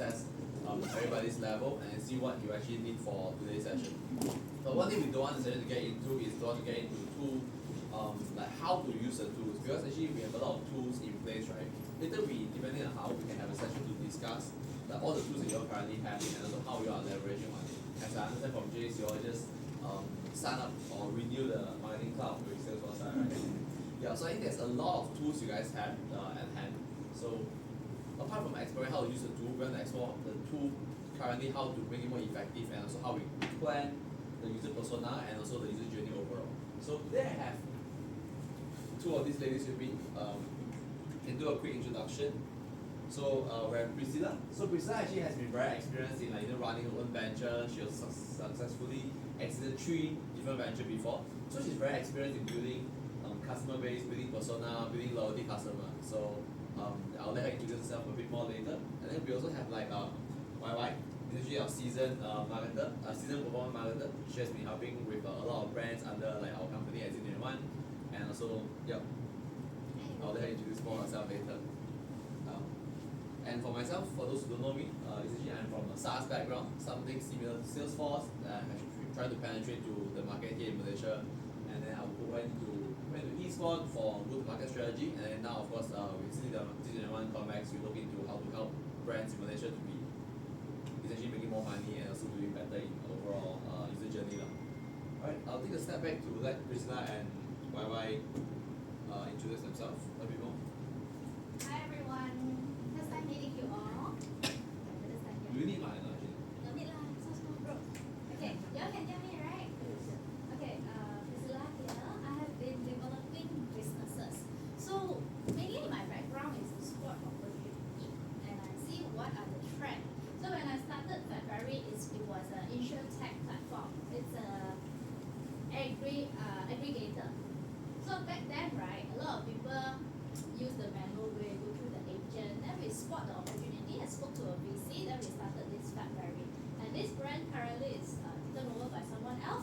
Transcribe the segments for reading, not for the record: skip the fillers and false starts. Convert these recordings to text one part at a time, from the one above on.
assess everybody's level and see what you actually need for today's session. But one thing we don't want the session to get into is don't want to get into like how to use the tools, because actually we have a lot of tools in place, right? Later depending on how, we can have a session to discuss like all the tools that you all currently have and also how you are leveraging on it. As I understand from Jace, you all just sign up or renew the marketing cloud with Salesforce, right? Yeah, so I think there's a lot of tools you guys have at hand. So apart from exploring how to use the tool, we're going to explore the tool currently, how to make it more effective, and also how we plan the user persona and also the user journey overall. So today I have two of these ladies with me. Can do a quick introduction. So we have Priscilla. So Priscilla actually has been very experienced in running her own venture. She was successfully exited 3 different ventures before. So she's very experienced in building customer base, building persona, building loyalty customer. So I'll let her introduce herself a bit more later. And then we also have YY. This is actually our seasoned marketer, seasoned performance marketer. She has been helping with a lot of brands under our company at Z21. And also, I'll let her introduce more herself later. And for myself, for those who don't know me, essentially I'm from a SaaS background, something similar to Salesforce. I'm trying to penetrate to the market here in Malaysia. And then I went to eSport for go-to-market strategy. And then now, of course, with Z21 Convex, we look into how to help brands in Malaysia to be essentially making more money and also doing better in overall user journey. Alright, I'll take a step back to let Priscilla and YY introduce themselves a bit more. Hi everyone, first time meeting you all. Do you need my actually? No need lah, so small bro. Okay, you all can hear me right? Okay, Priscilla here. I have been developing businesses. So mainly my background is in sport opportunity, and I see what are the trends. So when I started February, it was an InsurTech platform. It's a aggregator. So back then, right, a lot of people use the manual way, go through the agent. Then we spot the opportunity and spoke to a VC. Then we started this February. And this brand currently is taken over by someone else.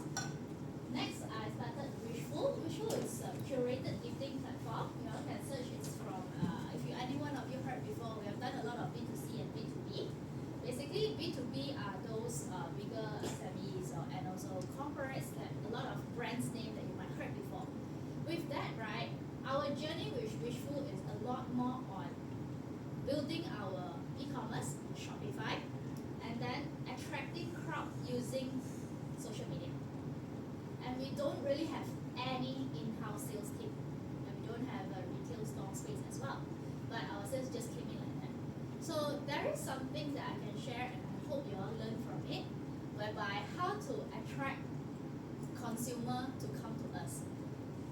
Next, I started Wishful. Wishful is a curated gifting platform. You all can search. It's from, if any one of you heard before, we have done a lot of B2C and B2B. Basically, B2B are those bigger SMEs and also corporates that a lot of brands name that you might heard before. With that, right, our journey with Wishful is a lot more on building our e-commerce, Shopify, and then attracting crowd using social media. And we don't really have any in-house sales team, and we don't have a retail store space as well. But our sales just came in like that. So there is something that I can share, and I hope you all learn from it, whereby how to attract consumer to come to us.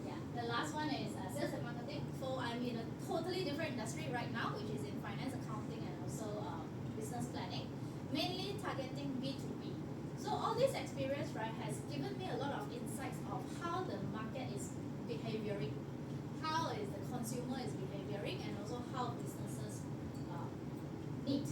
Yeah, the last one is sales and marketing. So I'm in a totally different industry right now, which is in finance, accounting, and also business planning, mainly targeting B2B. So all this experience, right, has given me a lot of insights of how the market is behavioring, how is the consumer is behavioring, and also how businesses need,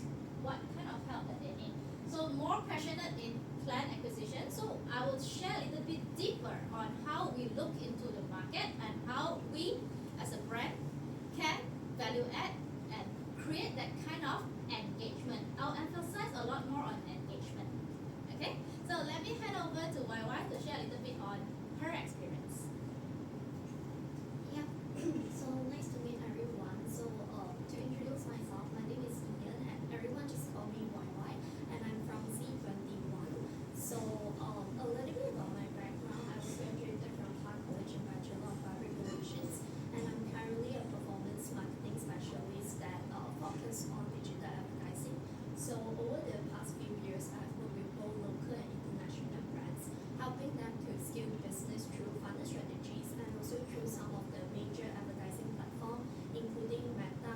what kind of help that they need. So more passionate in plan acquisition. So I will share a little bit deeper on how we look into the market and how we as a brand can value add and create that kind of engagement. I'll emphasize a lot more on engagement. Okay, so let me hand over to YY to share a little bit on her experience. Yeah, so nice to meet everyone. So to introduce myself, my name is Ian and everyone just call me YY, and I'm from Z21. So a little bit about my background. I was graduated from Park College in Bachelor of Public Relations, and I'm currently a performance marketing specialist that focus on digital advertising. So over the past few years, I've worked with both local and international brands, helping them to scale business through funnel strategies and also through some of the major advertising platforms, including Meta,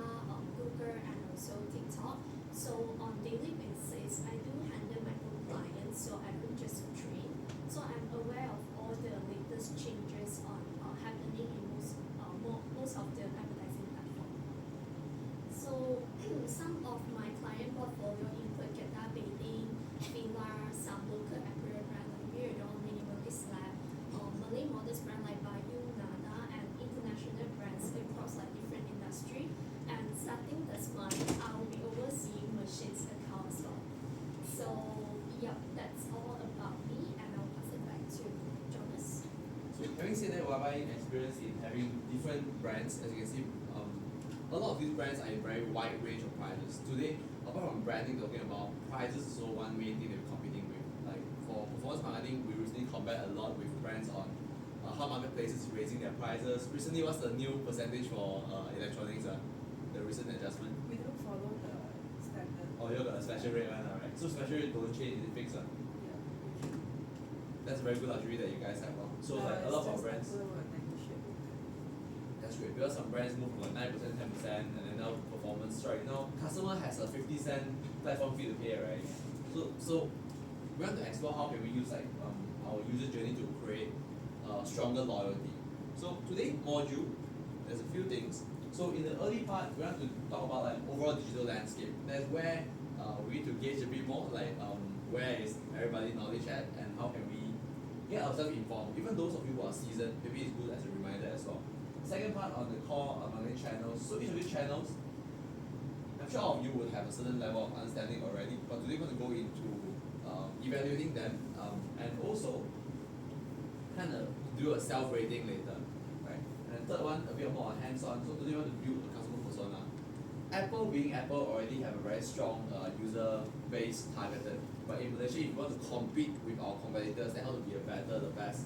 Google, and also TikTok. So on daily basis, I do handle my own clients, so I don't just train. So I'm aware of all the latest changes on happening in most of the advertising platforms. So some of my client portfolio include Geta Bathing, Fila, some local apparel brand like Beardo, Minimalist Lab, Malay modest brand like Bayu, Nada, and international brands across like different industry. And starting this month, I will be overseeing machines accounts YY experience in having different brands. As you can see, a lot of these brands are in very wide range of prices. Today, apart from branding, talking about prices is also one main thing that we're competing with. Like for performance marketing, we recently compare a lot with brands on how marketplaces raising their prices. Recently, what's the new percentage for electronics? The recent adjustment. We don't follow the standard. Oh, you got a special rate one, right? So special rate don't change, is it fixed? Yeah. That's a very good luxury that you guys have. So like a lot of our brands. That's great because some brands move from like 9%, 10%, and then now performance right now customer has a 50-cent platform fee to pay, right? So we want to explore how can we use like our user journey to create stronger loyalty. So today module, there's a few things. So in the early part, we want to talk about like overall digital landscape. That's where we need to gauge a bit more like where is everybody knowledge at and how can we get ourselves informed. Even those of you who are seasoned, maybe it's good as a reminder as well. Second part on the core marketing channels. So each of these channels, I'm sure all of you would have a certain level of understanding already, but today we're going to go into evaluating them and also kind of do a self-rating later, right? And the third one, a bit more hands-on. So today we want to build a customer persona. Apple being Apple already have a very strong user base targeted, but in Malaysia, if you want to compete with our competitors, then how to be a better, the best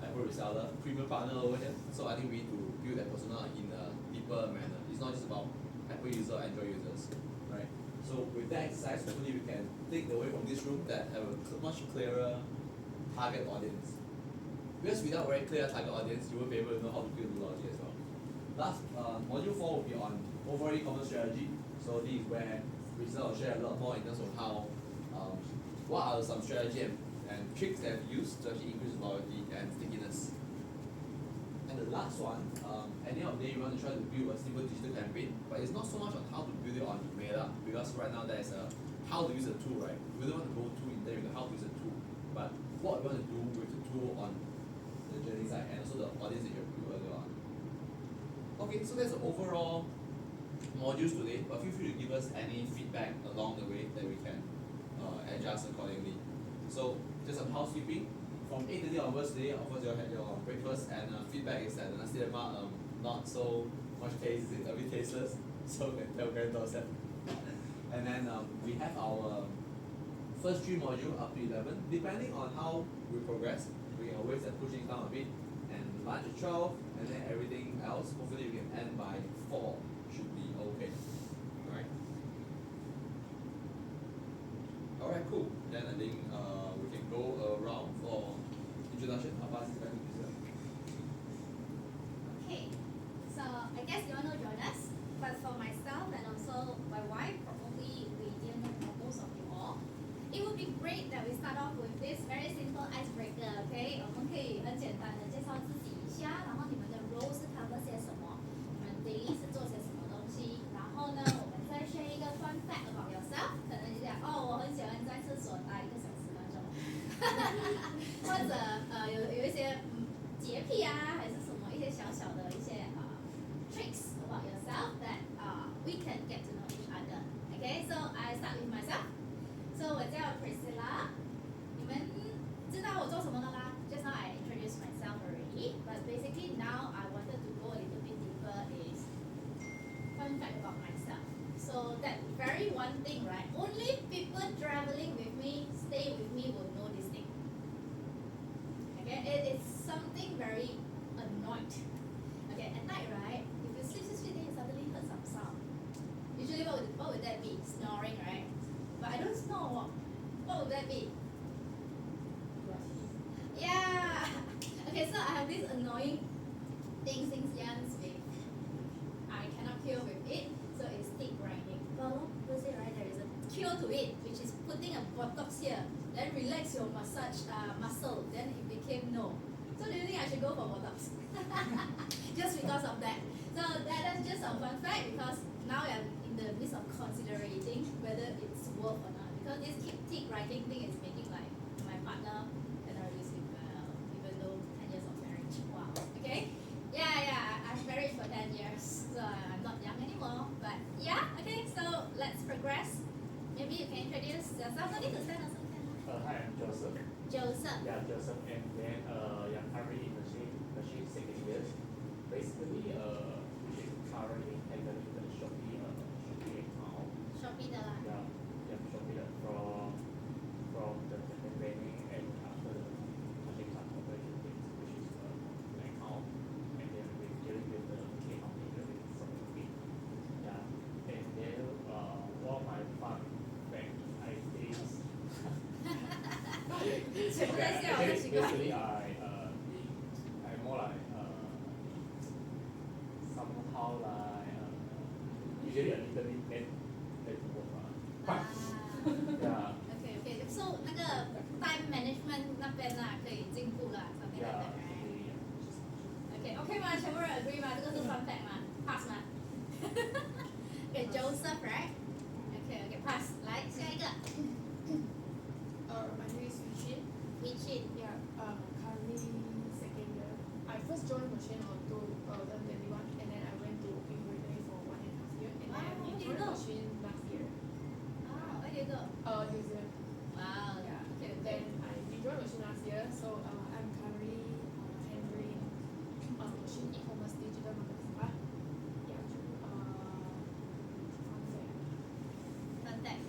Apple reseller, premium partner over here. So I think we need to build that persona in a deeper manner. It's not just about Apple user, Android users, right? So with that exercise, hopefully we can take away from this room that have a much clearer target audience. Because without a very clear target audience, you won't be able to know how to build loyalty as well. Last, module 4 will be on overall e-commerce strategy. So this is where Rizal will share a lot more in terms of how, what are some strategy and tricks that have used to actually increase loyalty and stickiness. And the last one, at the end of the day, we want to try to build a simple digital campaign, but it's not so much on how to build it on Meta, because right now there's a how to use the tool, right? We don't want to go too in depth with how to use the tool, but what we want to do with the tool on the journey side and also the audience that you have built earlier on. Okay, so that's the overall modules today, but feel free to give us any feedback along the way that we can adjust accordingly. So just some housekeeping. From 8:30 onwards today, of course you'll have your breakfast and feedback is that the nasi lemak not so much taste, it's a bit tasteless, so you can tell Karen that. And then we have our first 3 module up to 11. Depending on how we progress, we can always push it down a bit and lunch at 12, and then everything else, hopefully we can end by 4, should be okay. Alright? Alright, cool. Then I think we can go around for introduction. I'll pass it back to Lisa. Okay, so I guess you all know Jonas, but for myself and also my wife, probably we didn't know most of you all. It would be great that we start off with this very simple icebreaker, okay? 我们可以很简单的介绍自己一下，然后你们的 role 是 cover 些什么，你们 daily 是做些什么东西，然后呢，我们再 share 一个 fun fact about yourself， 可能就讲哦，我很喜欢在厕所待1个小时那种，或者有一些洁癖啊，还是什么一些小小的一些tricks about yourself that we can get to know each other. Okay, so I start with myself. So 我叫 Priscilla. 你们知道我做什么的啦 ？Just now I introduced myself already, but basically now I wanted to go a little bit deeper is fun fact about myself. So that very one thing, right? Only people traveling with me, stay with me will know this thing. Okay, it is something very annoying. Okay, at night, right? If you sleep, then you suddenly heard some sound. Usually, what would that be? Snoring, right? But I don't snore. What would that be? Yeah. Okay, so I have this annoying thing since young with I cannot cure with it, so it's stick grinding. But a lot of people say right there is a cure to it, which is putting a botox here, then relax your massage muscle, then it became no. So do you think I should go for botox? Just because of that. So that's just a fun fact because now I'm in the midst of considering whether it's worth or not. Because this tick grinding thing is making like my partner cannot really sleep well, even though 10 years of marriage. Wow. Okay? Yeah, I'm married for 10 years, so I'm not young anymore. But yeah, okay, so let's progress. Maybe you can introduce yourself. No need to stand or something. Hi, I'm Joseph. Joseph. Yeah, Joseph, and then yeah, currently in machine second years. Basically, which is currently handling the Shopee account. Shopee 的啦。 Yeah, yeah, Shopee from the campaigning and after the machine card operation things, which is the account, and then we're dealing with the key account manager with Shopee. Yeah, and then what my fun fact I think. 全部在笑，很奇怪。 Basically, I more like somehow like usually a little bit late to work Ah. yeah. Okay, okay. So 那个 time management 那边啦，可以进步啦，something like Yeah. that, right? Okay, okay 吗？全部人 agree 吗？这个是 fun fact 吗？Pass 吗？Okay, Joseph, right? Okay, okay, pass. 来下一个 My name is Yuqin. Richie. Yeah, currently second year. I first joined machine on 2021 and then I went to Ingrid for 1.5 years and then I Wow, where did you joined go? machine last year. Oh, where do you go? New Zealand. Wow. Yeah. Okay, okay. Then I joined machine last year, so I'm currently handling machine e-commerce digital marketing part. Yeah. Fun fact.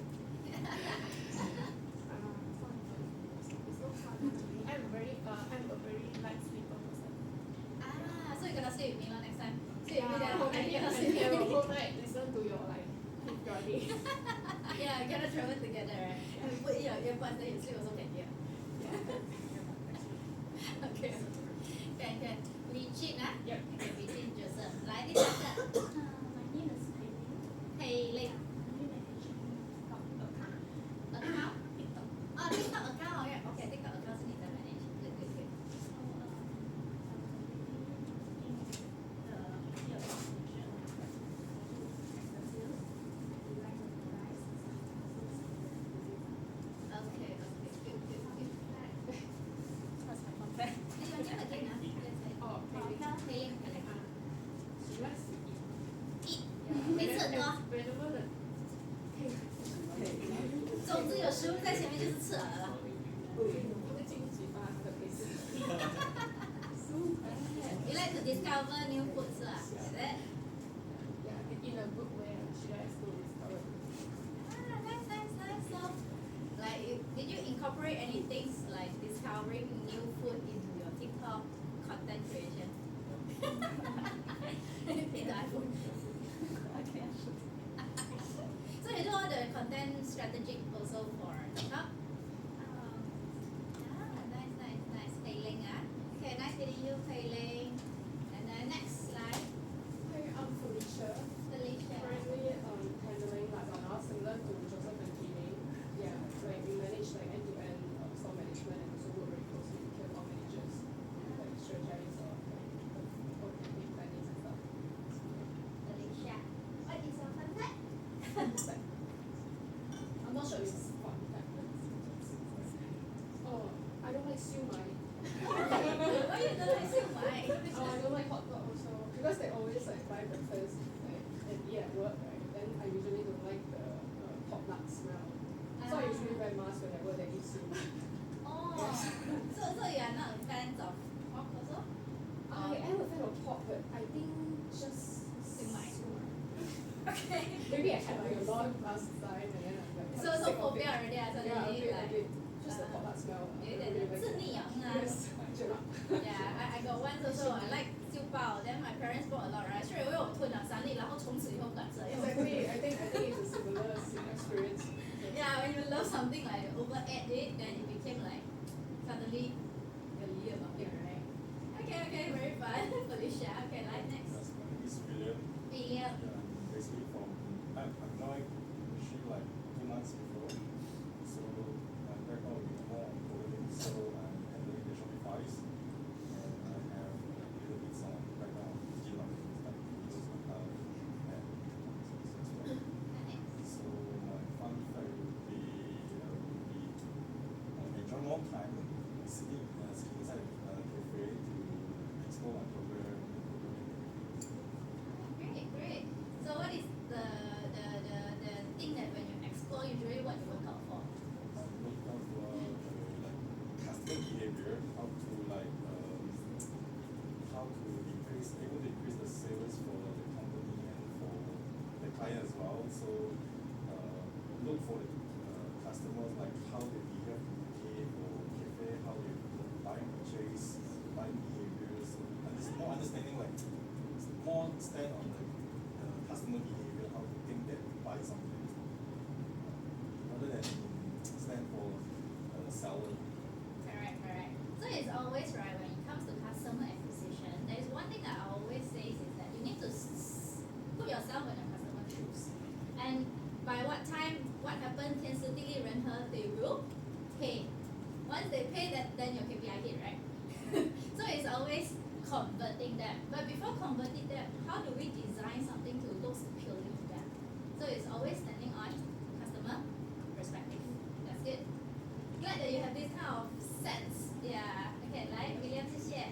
It's so fun actually. I'm a very light sleeper person. Ah, so you're gonna stay with me lah next time. Stay with me Yeah, then I whole night think cannot I sleep. can have a whole night listen to your like your day. Yeah, we cannot travel together, right? And we put in your earbuds, then you sleep also can hear. Okay. Can, can. Richie 啊 Yep. Okay, Richie Joseph. 来第三个 My name is Pei Ling. 佩玲 I'm managing account. account. Oh, TikTok account, okay. Okay, TikTok account 是你在 manage. Good, good, good. So I'm completing the field function as a sales. We like to provide Okay, okay, good, good, good. That's my fun fact. Hey, your name again, ah? Let's say. Oh, Pei Ling. 佩玲，佩玲。 She likes to eat. Eat. Yeah. 没吃很多。 Whenever the 总之有食物在前面就是吃了啦。会进嘴巴的可以吃。 You like to discover new food 是吧？ Is it? Yeah, in a good way. She likes to discover. Ah, nice, nice, nice. So, like, did you incorporate any things like discovering new food into your TikTok content creation? In the iPhone. Okay. So you do all the content strategic also for TikTok? Ah, nice, nice, nice. Pei Ling, ah. Okay, nice meeting you, Pei Ling. And then next slide, Hi, I'm Felicia. Felicia. Currently, handling Lazada, similar to Joseph and Keeling. Yeah, like we manage like end-to-end store management and also work very closely with key account managers, like strategize or campaign planning and stuff. Felicia. What is your fun fact? I'm not sure if it's fun fact. Oh, I don't like siew mai. Why you don't like siew mai? Oh, I don't like hot dog also because they always like buy breakfast like and eat at work, right? Then I usually don't like the pork lard smell. So I usually wear mask whenever they eat siew mai. Oh, so you are not a fan of pork also? I am a fan of pork, but I think just Siew mai. Okay. Maybe I had like a lot last time and then I'm like So sick of phobia it. already ah, so Yeah, you a bit, a like bit. Just the pork lard smell. 有一点自逆啊 Yes, jelak. Yeah, I got once also. I like 烧包. Then my parents bought a lot, right? 所以我吞了3粒，然后从此以后不敢吃了。因为 Exactly. I think it's a similar experience. Yeah, when you love something like overate it, then it became like suddenly you're weird about it, right? Okay, okay, very fun. Felicia, okay, like next. Yes, my name is William. William. Yeah, basically from I joined machine like 2 months before. So right now we more on coding, so I'm handling the Shopify's and I have a little bit on right now digital marketing like videos, account and as well. So my fun fact would be enjoy more time sitting for the customers, like how they behave or cafe, how they buying purchase, buying behaviors, and it's more understanding like more stand on the customer behavior, how to think that buy something, rather than stand for seller. Correct, correct. So it's always right when it comes to customer acquisition. There is one thing that I always say is that you need to put yourself in the customer shoes. And by what time, what happened? 天时地利人和 they will pay. Once they pay, that then your KPI hit, right? So it's always converting them. But before converting them, how do we design something to look appealing to them? So it's always standing on customer perspective. That's good. Glad that you have this kind of sense. Yeah. Okay, 来 William 谢谢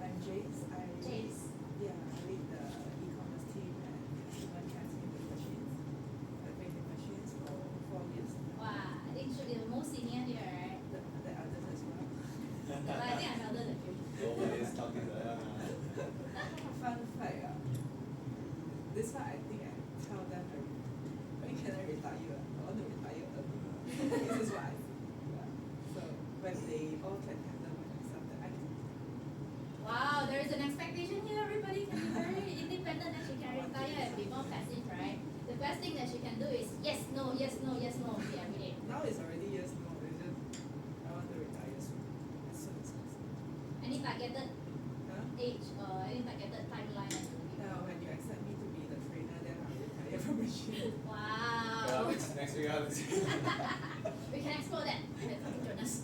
I'm Jace. Jace. Yeah, I lead the e-commerce team at Human Casting Machines. I've been in machines for 4 years. Wow, I think should be the most senior here, right? The others as well. But I think I'm older than you. Nobody's talking to them. Fun fact. This one I think I tell them when can I retire? I want to retire early. This is what I think. Yeah. So when they all can handle by themselves, then I can. Wow, there is an expectation here. Everybody can be very independent and she can retire and be more passive, right? The best thing that she can do is yes, no, yes, no, yes, no, okay, every day. Now it's already years no. It's just I want to retire soon. As soon as possible. Any targeted Huh? age or any targeted timeline that you will Now when you accept me to be the trainer, then I'll retire from machine. Wow. Yeah, next week I'll We can explore that. Jonas.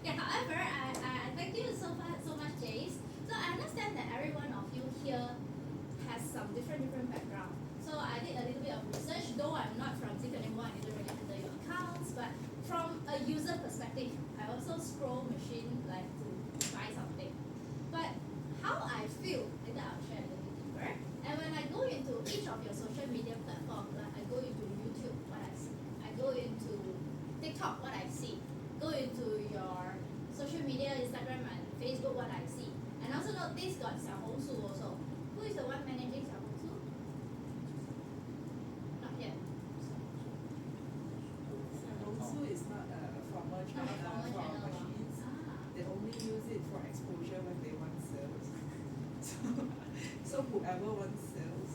Yeah, however, I thank you so much, Jace. So I understand that every one of you here has some different background. So I did a little bit of research, though I'm not from Zika anymore, I didn't really handle your accounts, but from a user perspective, I also scroll machine like to buy something. But how I feel, later I'll share a little bit deeper. And when I go into each of your social media platforms, like I go into YouTube, what I see. I go into TikTok, what I see. Go into your social media, Instagram and Facebook, what I see. And also notice got Xiaohongshu also. Who is the one managing Xiaohongshu? Not yet. Xiaohongshu is not a formal channel Not a formal for channel. machines. They only use it for exposure when they want sales. So whoever wants sales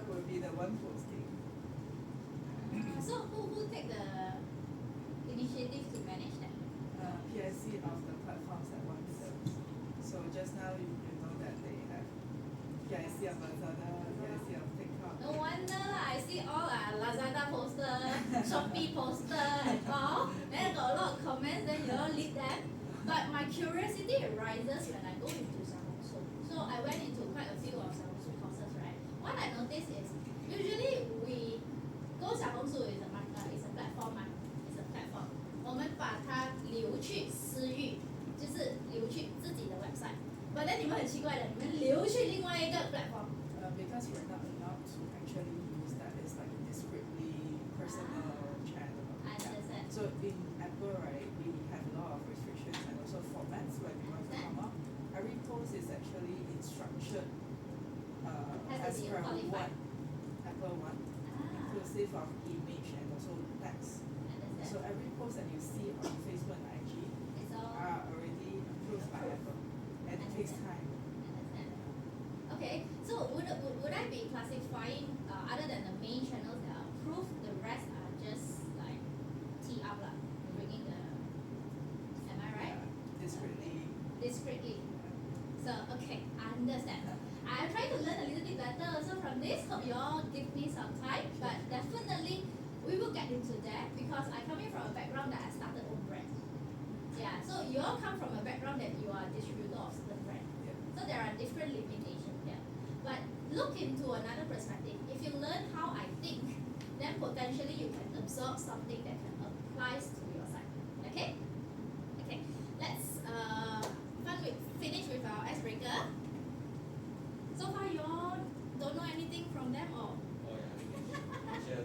will be the one posting. So who take the initiative to manage that? PIC of the platforms that want sales. So just now you know that they have PIC of Lazada, PIC of TikTok. No wonder lah, I see all Lazada poster, Shopee poster and all. Then I got a lot of comments, then you all lead them. But my curiosity arises when I go into Xiaohongshu. So I went into quite a few of Xiaohongshu courses, right? What I noticed is usually we go Xiaohongshu is a platform 嘛 ，is a platform。我们把它流去私域，就是流去自己的 website。But then 你们很奇怪的，你们流去另外一个 platform。 Because we're not allowed to actually use that. It's like a discreetly personal channel. I understand. So in Apple, right, we have a lot of restrictions and also formats when we want to come up. Every post is actually instructed Has to as be per qualified. Apple one, inclusive of image and also text. So Understand. every post that you see on Facebook and IG It's all are already approved by Apple, and it takes time. understand. Okay, so would I be classifying other than the main channels that are approved, the rest are just like tee up lah, bringing the. Am I right? Discreetly. Discreetly. So okay, I understand. I try to learn a little bit better also from this. Hope you all give me some time, but definitely we will get into that because I come in from a background that I started own brand. Yeah, so you all come from a background that you are a distributor of certain brand. Yeah. So there are different limitations here. But look into another perspective. If you learn how I think, then potentially you can absorb something that can apply to your side. Okay? Okay. Let's finish with our icebreaker. So far you all don't know anything from them or? Oh yeah. Share.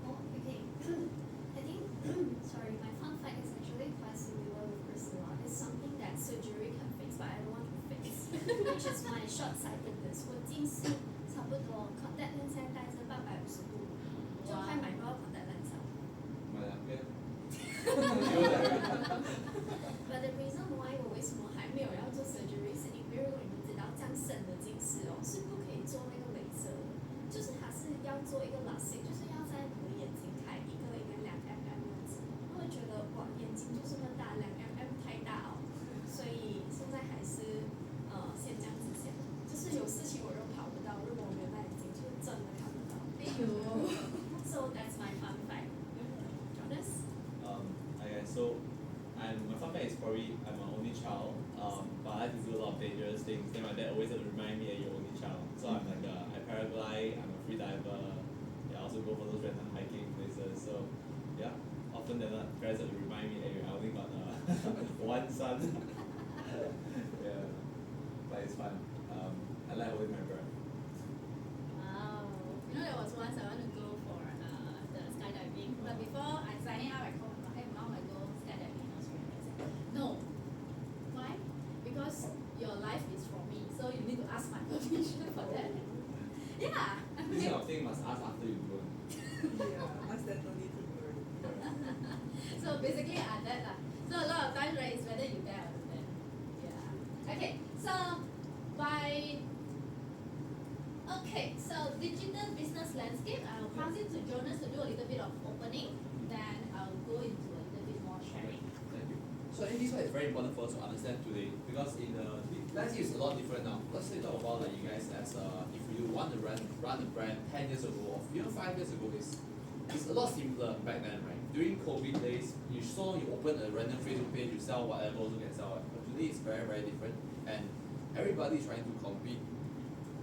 Oh, okay. I think, sorry, my fun fact is actually quite similar with Priscilla. It's something that surgery can fix, but I don't want to fix, which is my short-sightedness. 我近视差不多 contact lens 现在戴着850度，就快买不到 story, I'm an only child, but I like to do a lot of dangerous things. Then my dad always had to remind me that you're only child. So I'm like I paraglide, I'm a free diver. Yeah, I also go for those random hiking places. So yeah, often than not, parents have to remind me that I only got one son. Yeah, but it's fun. I like holding my breath. Wow. You know, there was once I want to go for the skydiving, but before I signed up, I called my mom, hey mom, I go skydiving in Australia. I said, no. Why? Because your life is for me, so you need to ask my permission for that. Yeah. This kind of thing must ask after you go. Yeah, ask that no need to worry. So basically, that lah. So a lot of times, right, it's whether you dare or not dare. Yeah. Okay. So digital business landscape. I'll pass it to Jonas to do a little bit of opening. Then I'll go into a little bit more sharing. Thank you. So I think this one is very important for us to understand today because in the landscape is a lot different now. Let's say talk about like you guys as if you want to run a brand 10 years ago or even 5 years ago it's a lot simpler back then, right? During COVID days, you saw you open a random Facebook page, you sell whatever, also can sell it. But today it's very, very different and everybody's trying to compete.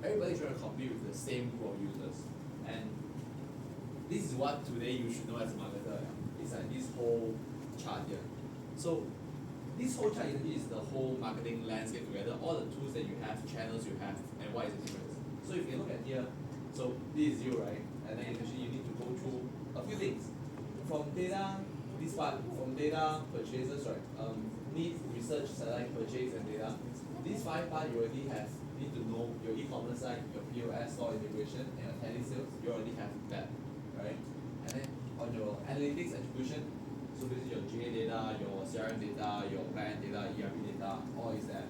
Everybody's trying to compete with the same group of users. And this is what today you should know as a marketer. It's like this whole chart here. So this whole chart is the whole marketing landscape together, all the tools that you have, channels you have, and what is the difference. So if you look at here, so this is you, right? And then actually you need to go through a few things. From data, this part, from data, purchases, right? Need, research, select, purchase, and data. These 5 parts you already need to know your e-commerce site, your POS, store integration, and your telesales. You already have that, right? And then on your analytics attribution, so this is your GA data, your CRM data, your backend data, ERP data, all is there.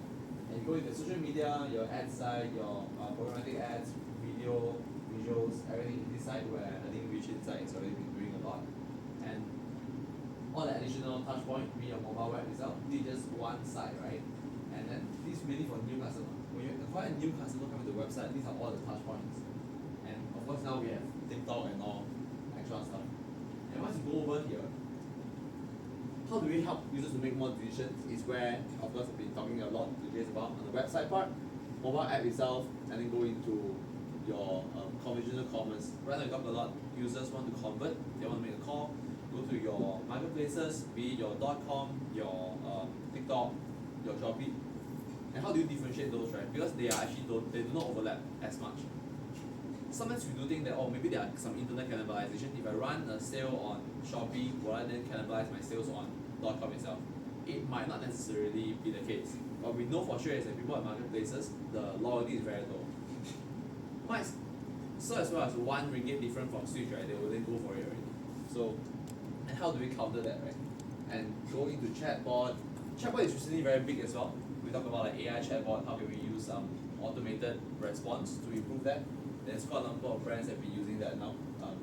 And you go into social media, your ad side, your programmatic ads, video, visuals, everything in this side where I think Rich Insight has already been doing a lot. And all the additional touch point, be your mobile web itself, this is just one side, right? And then this is really for new customer. When you acquire a new customer coming to the website, these are all the touch points. And of course now we have TikTok and all extra stuff. And once you go over here, how do we help users to make more decisions is where, of course, I've been talking a lot today about on the website part, mobile app itself, and then go into your conventional commerce. Right now, you talk a lot. Users want to convert, they want to make a call. Go to your marketplaces, be it your .com, your TikTok, your Shopee. And how do you differentiate those, right? Because they do not overlap as much. Sometimes we do think that maybe there are some internet cannibalization. If I run a sale on Shopee, will I then cannibalize my sales on .com itself? It might not necessarily be the case. But we know for sure is that people at marketplaces, the loyalty is very low. So as well as RM1 different from Switch, right? They will then go for it already. So, and how do we counter that, right? And go into chatbot. Chatbot is recently very big as well. We talk about like AI chatbot, how can we use automated response to improve that. There's quite a number of brands that have been using that now.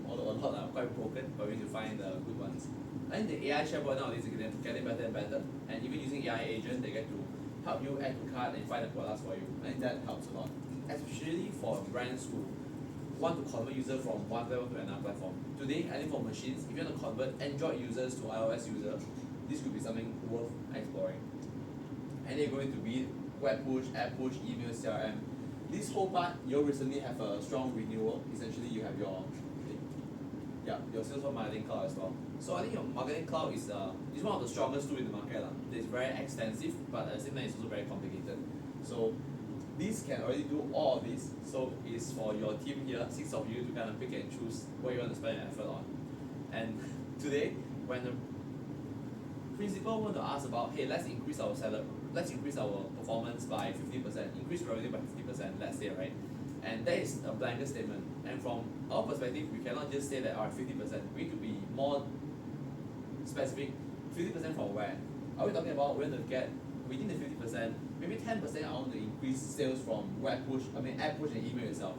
Although a lot are quite broken, but we need to find the good ones. I think the AI chatbot nowadays is getting better and better. And even using AI agent, they get to help you add to cart and find the products for you. I think that helps a lot. Especially for brands who want to convert users from one platform to another platform. Today, I think for machines, if you want to convert Android users to iOS users, this could be something worth exploring. And they're going to be web push, app push, email, CRM. This whole part, you'll recently have a strong renewal. Essentially, you have your Salesforce Marketing Cloud as well. So I think your Marketing Cloud is one of the strongest tools in the market. It's very extensive, but at the same time, it's also very complicated. So this can already do all of this. So it's for your team here, 6 of you, to kind of pick and choose what you want to spend your effort on. And today, when the principal want to ask about, hey, let's increase our performance by 50%, increase revenue by 50%, let's say, right? And that is a blanket statement. And from our perspective, we cannot just say that 50%. We need to be more specific. 50% from where? Are we talking about when to get within the 50%, maybe 10% I want to increase sales from app push and email itself.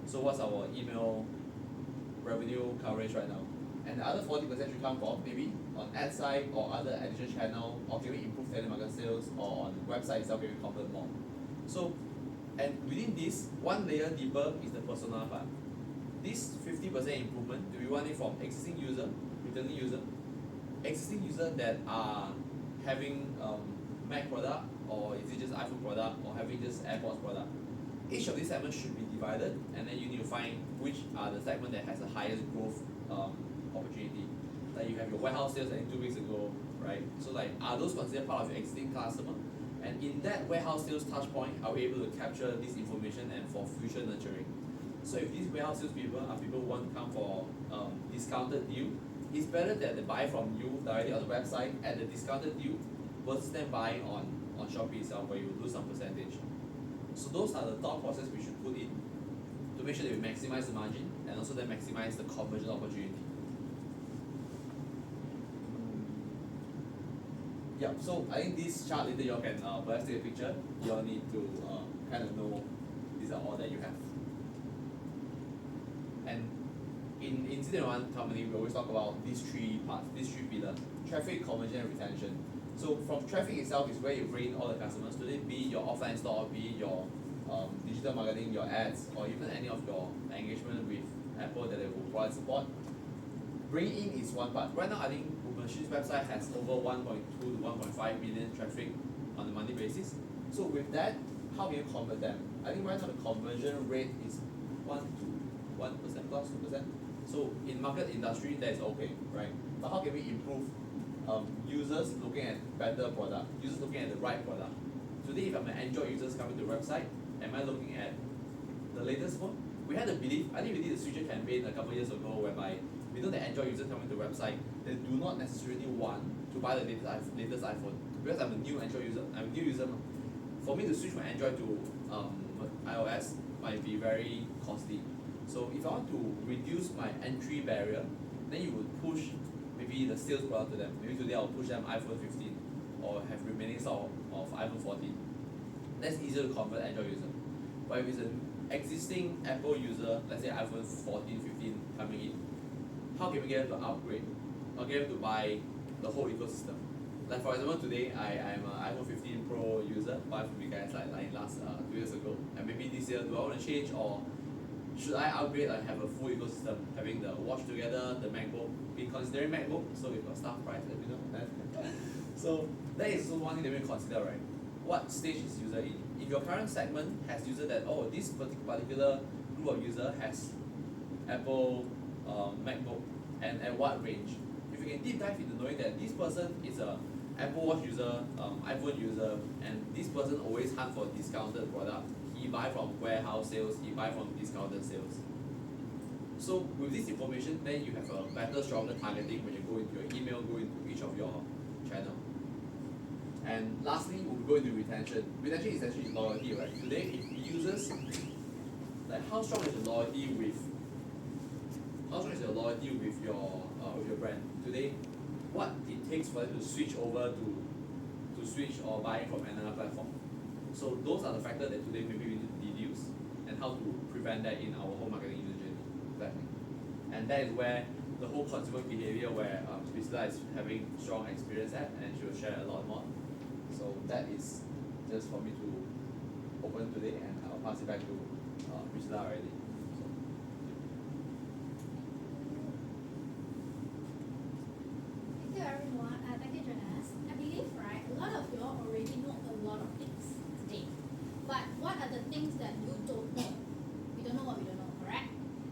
So what's our email revenue coverage right now? And the other 40% should come from maybe on ad side or other additional channel, or can we improve telemarketing sales, or on website itself can we convert more. So, and within this, one layer deeper is the persona part. This 50% improvement, do we want it from existing user, returning user that are having Mac product, or is it just iPhone product, or having just AirPods product? Each of these segments should be divided, and then you need to find which are the segment that has the highest growth opportunity. Like you have your warehouse sales, I think 2 weeks ago, right? So like, are those considered part of your existing customer? And in that warehouse sales touch point, are we able to capture this information and for future nurturing? So if these warehouse sales people are people who want to come for discounted deal, it's better that they buy from you directly on the website at the discounted deal versus them buying on Shopee itself where you lose some percentage. So those are the thought process we should put in to make sure that we maximize the margin and also then maximize the conversion opportunity. Yeah, so I think this chart later you all can perhaps take a picture. You all need to kind of know these are all that you have. And in Citizen One company, we always talk about these three parts, these three pillars: traffic, conversion, and retention. So from traffic itself is where you bring in all the customers, today be it your offline store, be it your digital marketing, your ads, or even any of your engagement with Apple that they will provide support. Bringing in is one part. Right now, I think Machine's website has over 1.2 to 1.5 million traffic on a monthly basis. So with that, how can you convert them? I think right now the conversion rate is 1% to 1% plus 2%. So in market industry, that is okay, right? But how can we improve users looking at better product, users looking at the right product? Today, if I'm an Android user coming to the website, am I looking at the latest phone? We had a belief, I think we did a switcher campaign a couple of years ago whereby we know that Android users coming to the website, they do not necessarily want to buy the latest iPhone. Because I'm a new Android user, I'm a new user. For me to switch from Android to iOS might be very costly. So if I want to reduce my entry barrier, then you would push maybe the sales product to them. Maybe today I'll push them iPhone 15 or have remaining stock of iPhone 14. That's easier to convert Android user. But if it's an existing Apple user, let's say iPhone 14, 15 coming in, how can we get them to upgrade or get them to buy the whole ecosystem? Like for example, today I'm an iPhone 15 Pro user, bought from you guys like last 2 years ago, and maybe this year do I want to change or should I upgrade and have a full ecosystem, having the watch together, the MacBook, be considering MacBook, so we've got staff price, you know. So that is also one thing that we consider, right? What stage is user in? If your current segment has user that, oh, this particular group of user has Apple MacBook, and at what range? If you can deep dive into knowing that this person is a Apple Watch user, iPhone user, and this person always hunt for discounted product. He buy from warehouse sales, he buy from discounted sales. So with this information, then you have a better, stronger targeting when you go into your email, go into each of your channel. And lastly, we'll go into retention. Retention is actually loyalty, right? Today, if users, like how strong is your loyalty with your brand? Today, what it takes for them to switch over to switch or buy from another platform. So those are the factors that today maybe we need to deduce and how to prevent that in our whole marketing user journey. And that is where the whole consumer behavior where Priscilla is having strong experience at, and she will share a lot more. So that is just for me to open today, and I'll pass it back to Priscilla already. Thank you everyone. Thank you Jonas. I believe right, a lot of you all already know a lot of things today. But what are the things that you don't know? We don't know what we don't know, correct?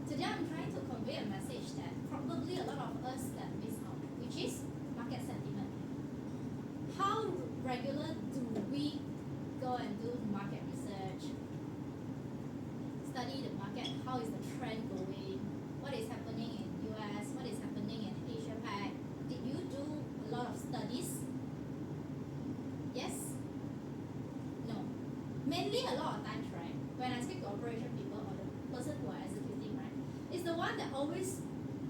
Today I'm trying to convey a message that probably a lot of us that miss out, which is market sentiment. How regular do we go and do market research? Study the market, how is the trend going? What is happening in US? What is happening in Asia Pac? Did you do a lot of studies? Yes? No. Mainly a lot of times, right? When I speak to operation people or the person who are executing, right, is the one that always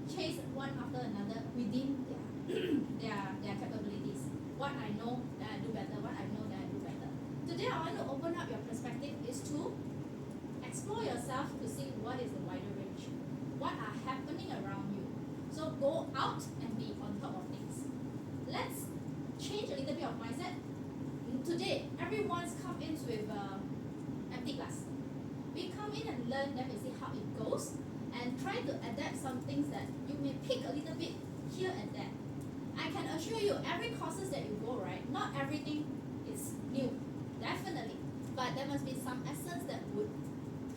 chase one after another within their capabilities. What I know, that I do better. What I know, that I do better. Today I want to open up your perspective is to explore yourself to see what is the wider range. What are happening around you. So go out and be on top of things. Let's change a little bit of mindset. Today, everyone's come in with empty glass. We come in and learn, then we see how it goes, and try to adapt some things that you may pick a little bit here and there. I can assure you, every courses that you go, right, not everything is it's new, definitely. But there must be some essence that would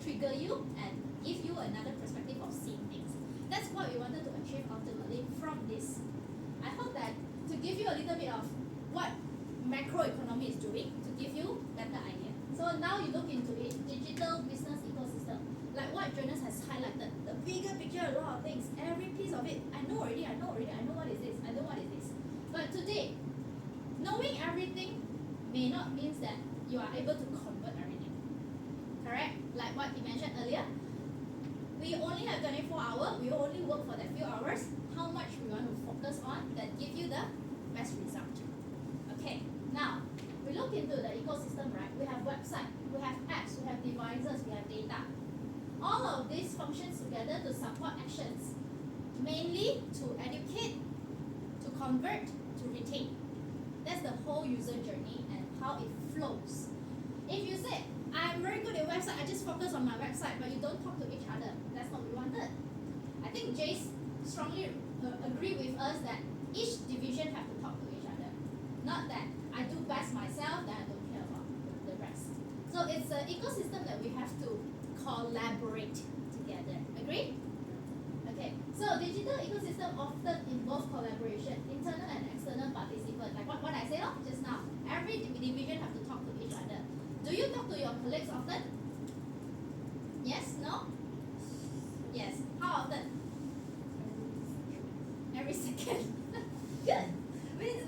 trigger you and give you another perspective of seeing things. That's what we wanted to achieve ultimately from this. I hope that to give you a little bit of what macroeconomy is doing, to give you better idea. So now you look into it, digital business ecosystem. Like what Jonas has highlighted, the bigger picture, a lot of things, every piece of it, I know already, I know what is this, I know what is this. But today, knowing everything may not mean that you are able to convert everything. Correct? Like what he mentioned earlier, we only have 24 hours, we only work for that few hours. How much we want to focus on that give you the best result. Okay, now we look into the ecosystem, right? We have website, we have apps, we have devices, we have data. All of these functions together to support actions, mainly to educate, to convert, to retain. That's the whole user journey and how it flows. If you say, I'm very good at website, I just focus on my website, but you don't talk to each other, that's not what we wanted. I think Jace strongly agree with us that each division have to talk to each other. Not that I do best myself, then I don't care about the rest. So it's an ecosystem that we have to collaborate together. Agree? Okay. So digital ecosystem often involve collaboration, internal and external participants. Like what I said just now. Every division have to talk to each other. Do you talk to your colleagues often? Yes? No? Yes. How often? Every second. Good.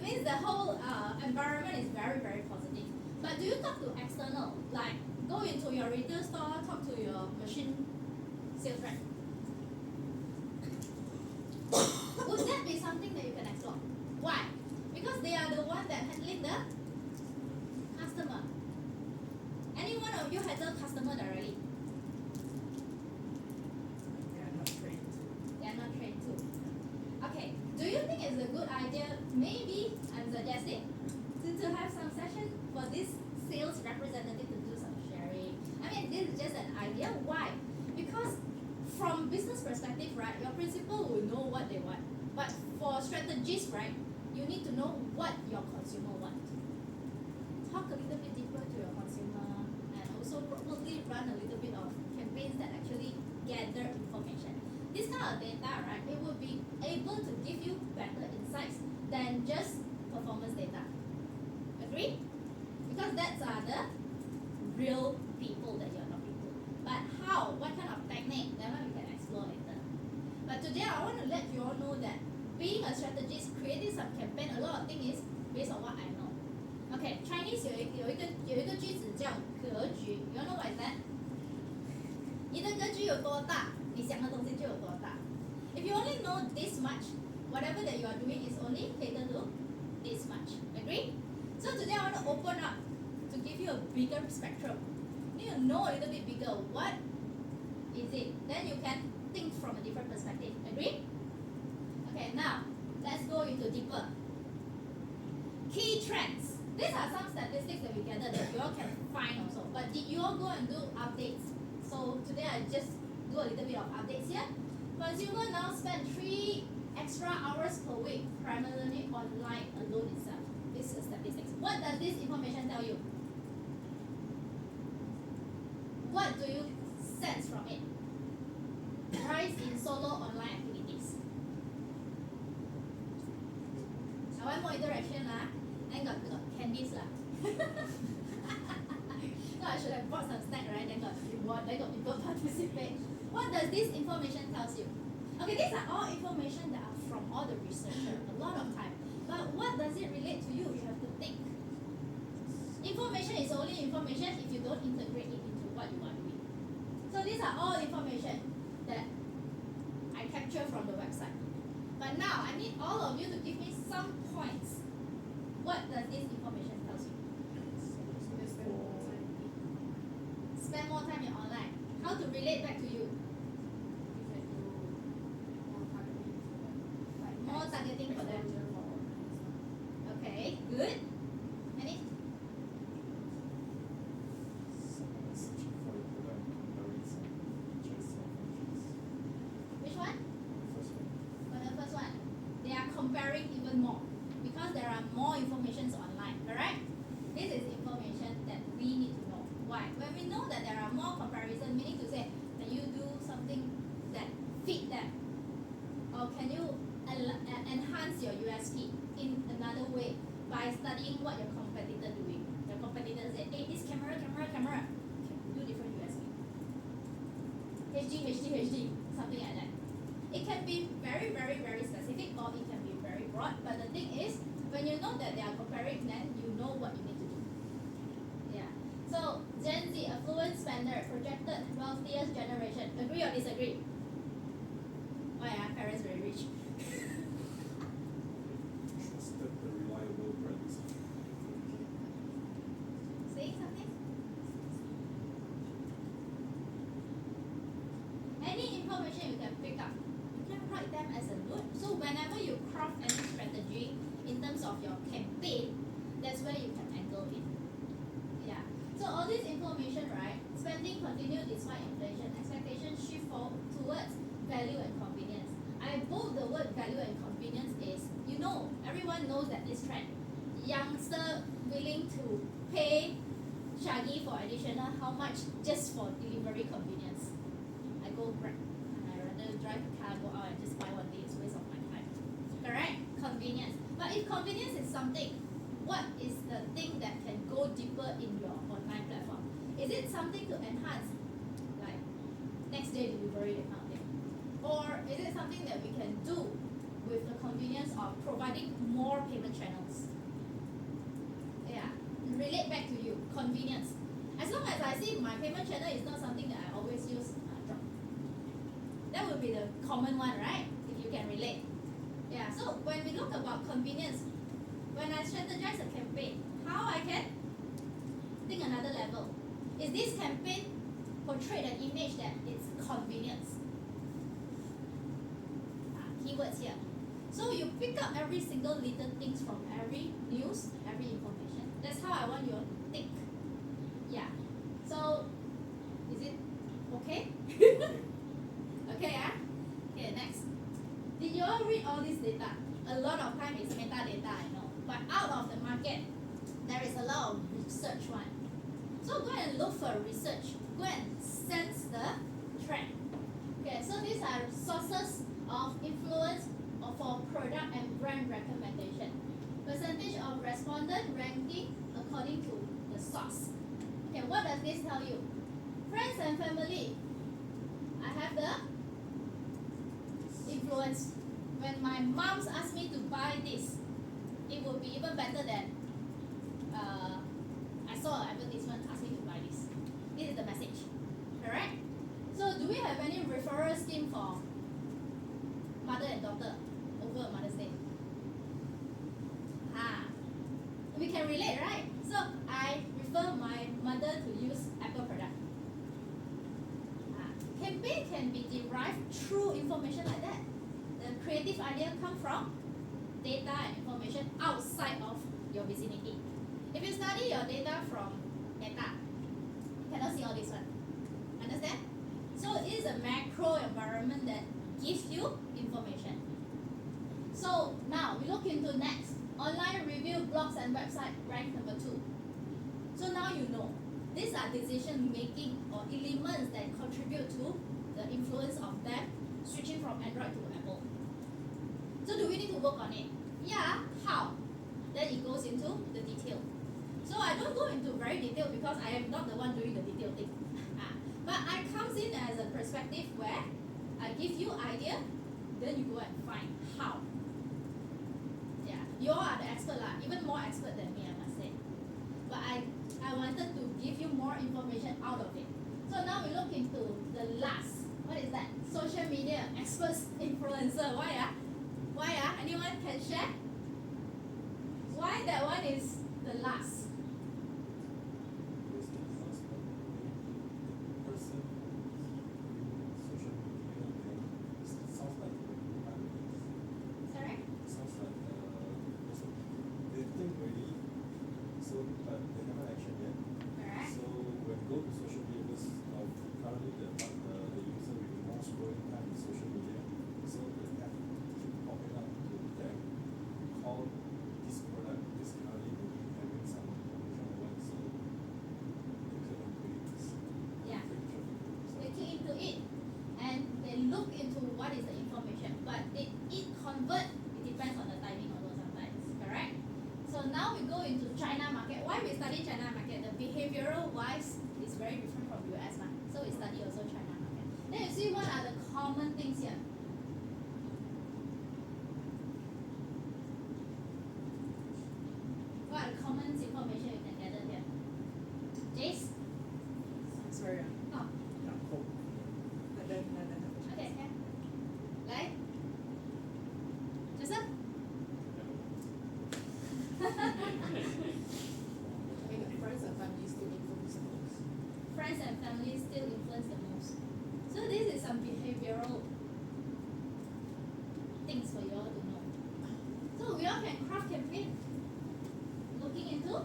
Means the whole environment is very, very positive. But do you talk to external? Like go into your retail store, talk to your machine sales rep. Would that be something that you can explore? Why? Because they are the one that handling the customer. Any one of you handle customer directly? They are not trained to. They are not trained to. Okay. Do you think it's a good idea? Maybe I'm suggesting to have some session for this sales representative to do some sharing. I mean, this is just an idea. Why? Because from business perspective, right, your principal will know what they want. But for strategists, right, you need to know what your consumer want. Talk a little bit deeper to your consumer and also probably run a little bit of campaigns that actually gather information. This kind of data, right, it will be able to give you better insights than just performance data. Agree? Because that's the real people that you're talking to. But how? What kind of technique? That one we can explore later. But today I want to let you all know that being a strategist, creating some campaign, a lot of things is based on what I know. Okay, Chinese 有一个句子叫格局 ，You know what is that? 你的格局有多大，你想的东西就有多大。If you only know this much, whatever that you are doing is only catered to this much. Agree? So today I want to open up to give you a bigger spectrum. You need to know a little bit bigger. What is it? Then you can think from a different perspective. Agree? Okay, now let's go into deeper. Key trends. These are some statistics that we gathered that you all can find also. But did you all go and do updates? So today I just do a little bit of updates here. Consumer now spend 3 extra hours per week, primarily online alone itself. This is statistics. What does this information tell you? What do you sense from it? Rise in solo online activities. I want more interaction lah. Then got candies lah. No, I should have bought some snack, right? Then got reward, then got people participate. What does this information tells you? Okay, these are all information that are from all the researchers, a lot of time. But what does it relate to you? You have to think. Information is only information if you don't integrate it into what you are doing. So these are all information that I capture from the website. But now I need all of you to give me some points. What does this information tell you? Spend more time in online. How to relate back to you? More targeting for them. Okay, good. Any? Someone is searching for your product and comparing some features or functions. Which one? The first one. For the first one, they are comparing even more because there are more informations online, correct? This is information that we need to know. Why? When we know that there are more comparison, meaning to say, can you do something that fit them? Or can you enhance your USP in another way by studying what your competitor doing? Your competitor say, hey, this camera. Okay, do different USP. HD, something like that. It can be very, very, very specific or it can be very broad. But the thing is, when you know that they are comparing, then you know what you need to do. Yeah. So Gen Z, affluent spender, projected wealthiest generation. Agree or disagree? Oh yeah, parents very rich. Trusted the reliable brands. Saying something? Any information you can pick up, you can write them as a note. So whenever you craft any strategy in terms of your campaign, that's where you can angle it. Yeah. So all this information, right? Spending continued despite inflation. Expectation shift towards value and convenience. I bold the word value and convenience is, you know, everyone knows that this trend. Youngster willing to pay Shaggy for additional how much just for delivery convenience. I go Grab and I rather drive a car, go out and just buy one day, it's a waste of my time. Correct? Convenience. But if convenience is something, what is the thing that can go deeper in your online platform? Is it something to enhance, like next day delivery, that kind of thing? Or is it something that we can do with the convenience of providing more payment channels? Yeah, relate back to you, convenience. As long as I see my payment channel is not something that I always use, drop. That would be the common one, right? If you can relate. Yeah, so when we look about convenience, when I strategize a campaign, how I can think another level. Is this campaign portrayed an image that it's convenience? Keywords here. So you pick up every single little things from every news, every information. That's how I want you to think. Yeah. So, is it okay? Okay, yeah? Okay, next. Did you all read all this data? A lot of time is metadata, I know. But out of the market, there is a lot of research one. So go and look for research. Go and sense the trend. Okay, so these are sources of influence for product and brand recommendation. Percentage of respondent ranking according to the source. Okay, what does this tell you? Friends and family. I have the influence. When my moms ask me to buy this, it would be even better than I saw an advertisement asking to buy this. This is the message. Correct? So do we have any referral scheme for mother and daughter over Mother's Day? We can relate, right? So I refer my mother to use Apple product. Campaign can be derived through information like that. The creative idea come from data and information outside of your vicinity. If you study your data from data, you cannot see all this one. Understand? So it is a macro environment that gives you information. So now we look into next. Online review, blogs and website rank number 2. So now you know. These are decision making or elements that contribute to the influence of them switching from Android to Apple. So do we need to work on it? Yeah, how? Then it goes into the detail. So I don't go into very detail because I am not the one doing the detail thing. But I comes in as a perspective where I give you idea, then you go and find how. Yeah, you all are the expert lah, even more expert than me, I must say. But I wanted to give you more information out of it. So now we look into the last. What is that? Social media experts influencer. Why? Why? Anyone can share? Why that one is the last? Sorry? Sounds like they think already, so but they haven't action yet. Correct. So when go to social media, because currently the user with the most scrolling time is social media, so the app keep popping up to them, call this product is currently maybe having some we go into China market. Why we study China market? The behavioral wise is very different from US one. So we study also China market. Then you see what are the common things here. What are the common information you can gather here? Jace? Sorry. Oh, I don't have a okay, yeah. Lai? Joseph? I mean, friends and family still influence the most. Friends and family still influence the most. So this is some behavioral things for you all to know. So we all can craft campaign looking into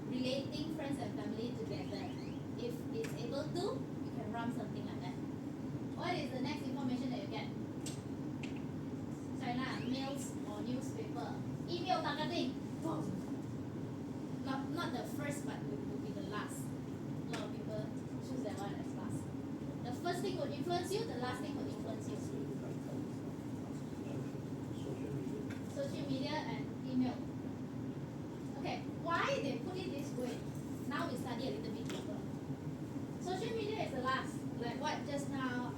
relating friends and family together. If it's able to, you can run something like that. What is the next information that you get? China, mails or newspaper. Email marketing. Not the first, but will be the last. A lot of people choose that one as last. The first thing would influence you, the last thing would influence you. Social media and email. Okay, why they put it this way? Now we study a little bit deeper. Social media is the last, like what just now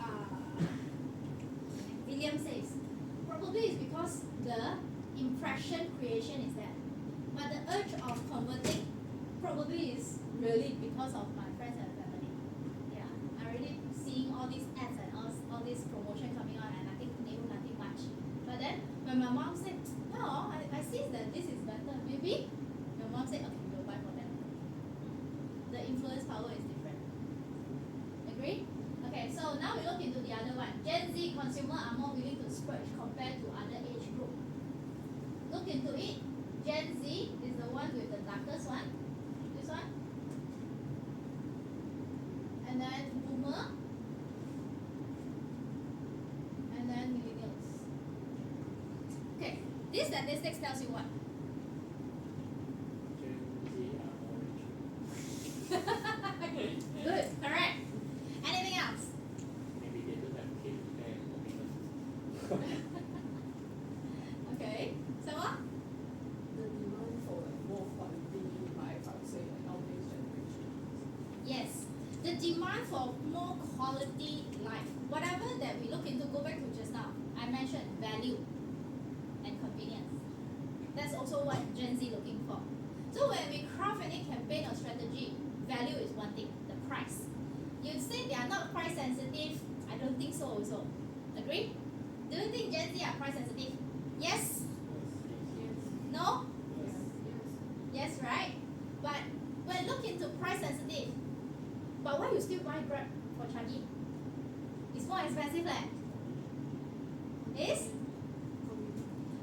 William says. Probably it's because the impression creation is there. But the urge of converting probably is really because of my friends and family. Yeah, I'm already seeing all these ads and all this promotion coming on, and I think nothing much. But then when my mom said, no, I see that this is better, maybe my mom said, okay, we'll buy for them. The influence power is different. Agree? Okay, so now we look into the other one. Gen Z consumer are more willing to splurge compared to other age group. Look into it. Gen Z is the one with the darkest one. This one. And then boomer. And then millennials. Okay, this statistics tells you what? Good, correct. Anything else? Maybe they don't have kids and Okay. So what? The demand for like more quality life, I would say, like nowadays generation. Yes. The demand for more quality life. Whatever that we look into, go back to just now. I mentioned value and convenience. That's also what Gen Z looking for. So when we craft any campaign or strategy, value is one thing, the price. You'd say they are not price sensitive. I don't think so also. Agree? Do you think Gen Z are price sensitive? Yes? No? Yes, right? But when look into price sensitive, but why you still buy Grab for Changi? It's more expensive leh. Is?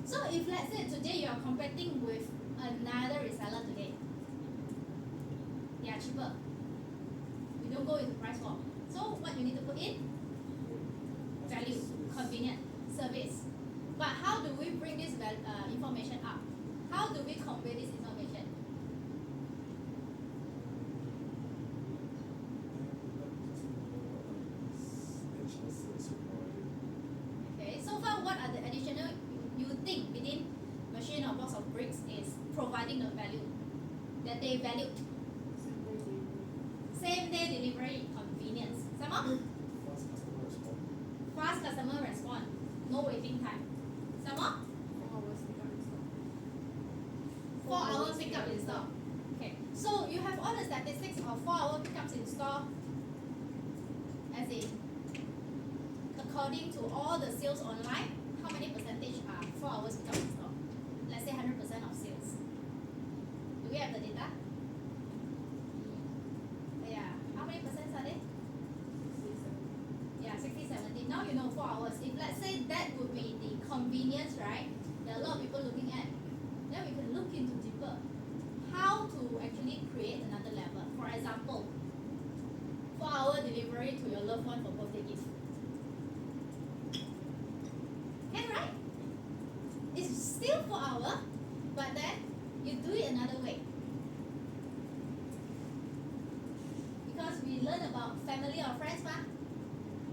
So if let's say today you are competing with another reseller today, they are cheaper. We don't go into price war. So what you need to put in? Value, convenient, service. But how do we bring this information up? How do we convey this information? Okay, so far what are the additional you think within machine or box of bricks is providing the value that they valued? Same day delivery, convenience. Some more? Fast customer response, no waiting time. Some more? 4 hours pickup in store. Okay, so you have all the statistics of 4-hour pickups in store, as in according to all the sales online, how many percentage are 4 hours pickup in store? Let's say 100% of sales. Do we have the data? Yeah, how many percent are they? Yeah, 60, 70. Now you know 4 hours. If let's say that would be the convenience, right? There are a lot of people looking at. Then we can look into deeper how to actually create another level. For example, 4-hour delivery to your loved one for birthday gift. Can, right? It's still 4 hours, but then you do it another way. Because we learn about family or friends, ma.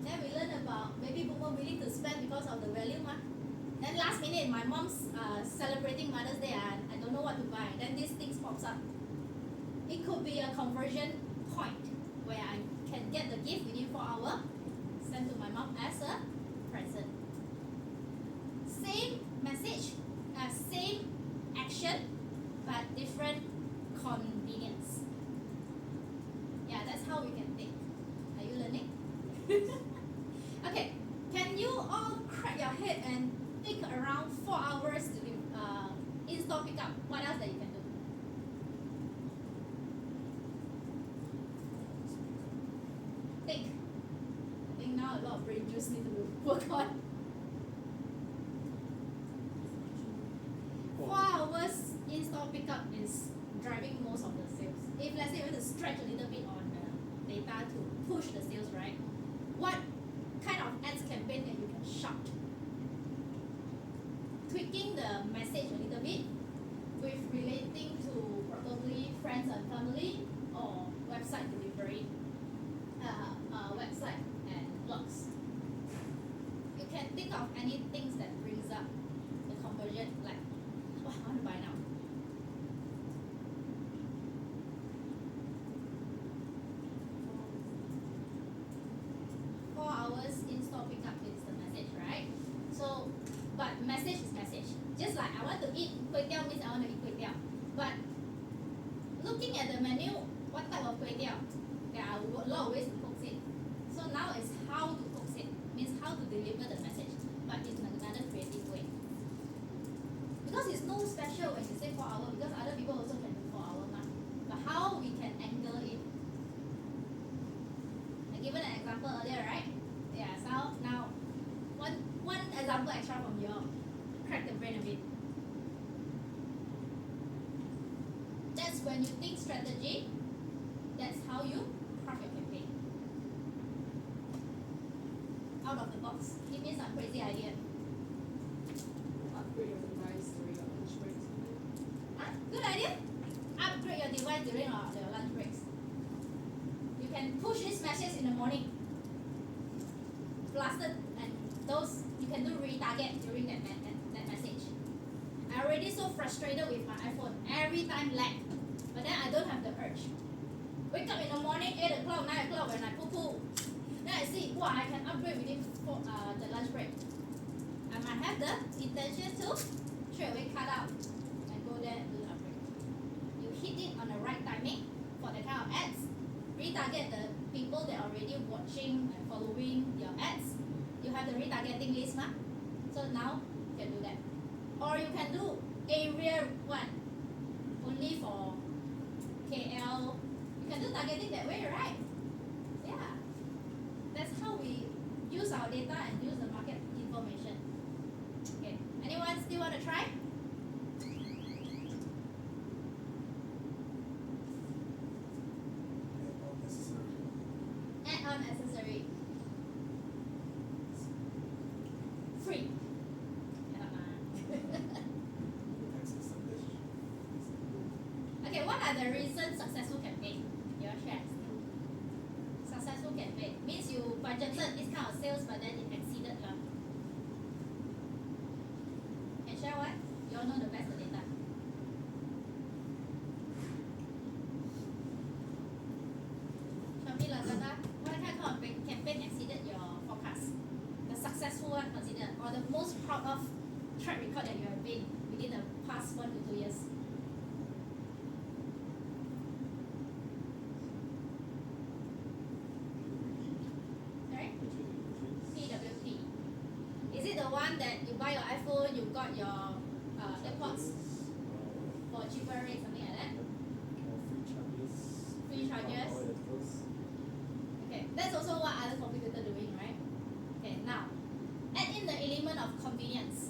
Then we learn about baby boomer willing to spend because of the value, ma. Then last minute, my mom's celebrating Mother's Day and I don't know what to buy. Then this thing pops up. It could be a conversion point where I can get the gift within 4 hours, sent to my mom as a present. Same message, same action, but different convenience. Yeah, that's how we can think. Are you learning? Okay, can you all crack your head and think around 4 hours to do in-store pickup? What else that you can do? Think. I think now a lot of brain juice need to work on. 4 hours in-store pickup is driving most of the sales. If let's say you want to stretch a little bit on data to push the sales, right? What kind of ads campaign that you can shout? Tweaking the message a little bit with relating to probably friends and family or website delivery, website and blogs. You can think of any things that brings up the conversion, like, oh, I want to buy now. In-store pickup is the message, right? So, but message is message. Just like I want to eat kway teow means I want to eat kway teow. But looking at the menu, what type of kway teow? There are a lot of ways to cook it. So now it's how to cook it, means how to deliver the message, but in another creative way. Because it's no special when you say 4 hours, because other people also can do 4 hours, but how we can angle it. I given an example earlier, right? Yeah, so now one example extra from you all. Crack the brain a bit. That's when you think strategy, that's how you craft your campaign. Out of the box. Give me some crazy idea. Upgrade your device during your lunch break. Good idea. Upgrade your device during your lunch breaks. You can push this message in the morning. Blasted, and those you can do retarget during that message. I already so frustrated with my iPhone. Every time lag, but then I don't have the urge. Wake up in the morning, 8 o'clock, 9 o'clock when I poo. Then I see, wow, I can upgrade within the lunch break. I might have the intention to straight away cut out and go there and do the upgrade. You hit it on the right timing for the kind of ads. Retarget the people that are already watching and following your ads. You have the retargeting list, ma? So now you can do that. Or you can do area one, only for KL. You can do targeting that way, right? Yeah. That's how we use our data and use the market information. Okay. Anyone still want to try? Add-on accessory. Free. Okay, what are the recent successful campaign? Your shares. Successful campaign means you budgeted this kind of sales, but then it exceeded her. And share what? You all know the best data. Shopee Lazada. What kind of campaign exceeded your forecast? The successful one considered, or the most proud of track record that you have been within the past 1 to 2 years. Sorry? PWP. Is it the one that you buy your iPhone, you got your AirPods for cheaper rate, something like that? Free charges. Okay, that's also what other competitors are doing, right? Okay, now add in the element of convenience.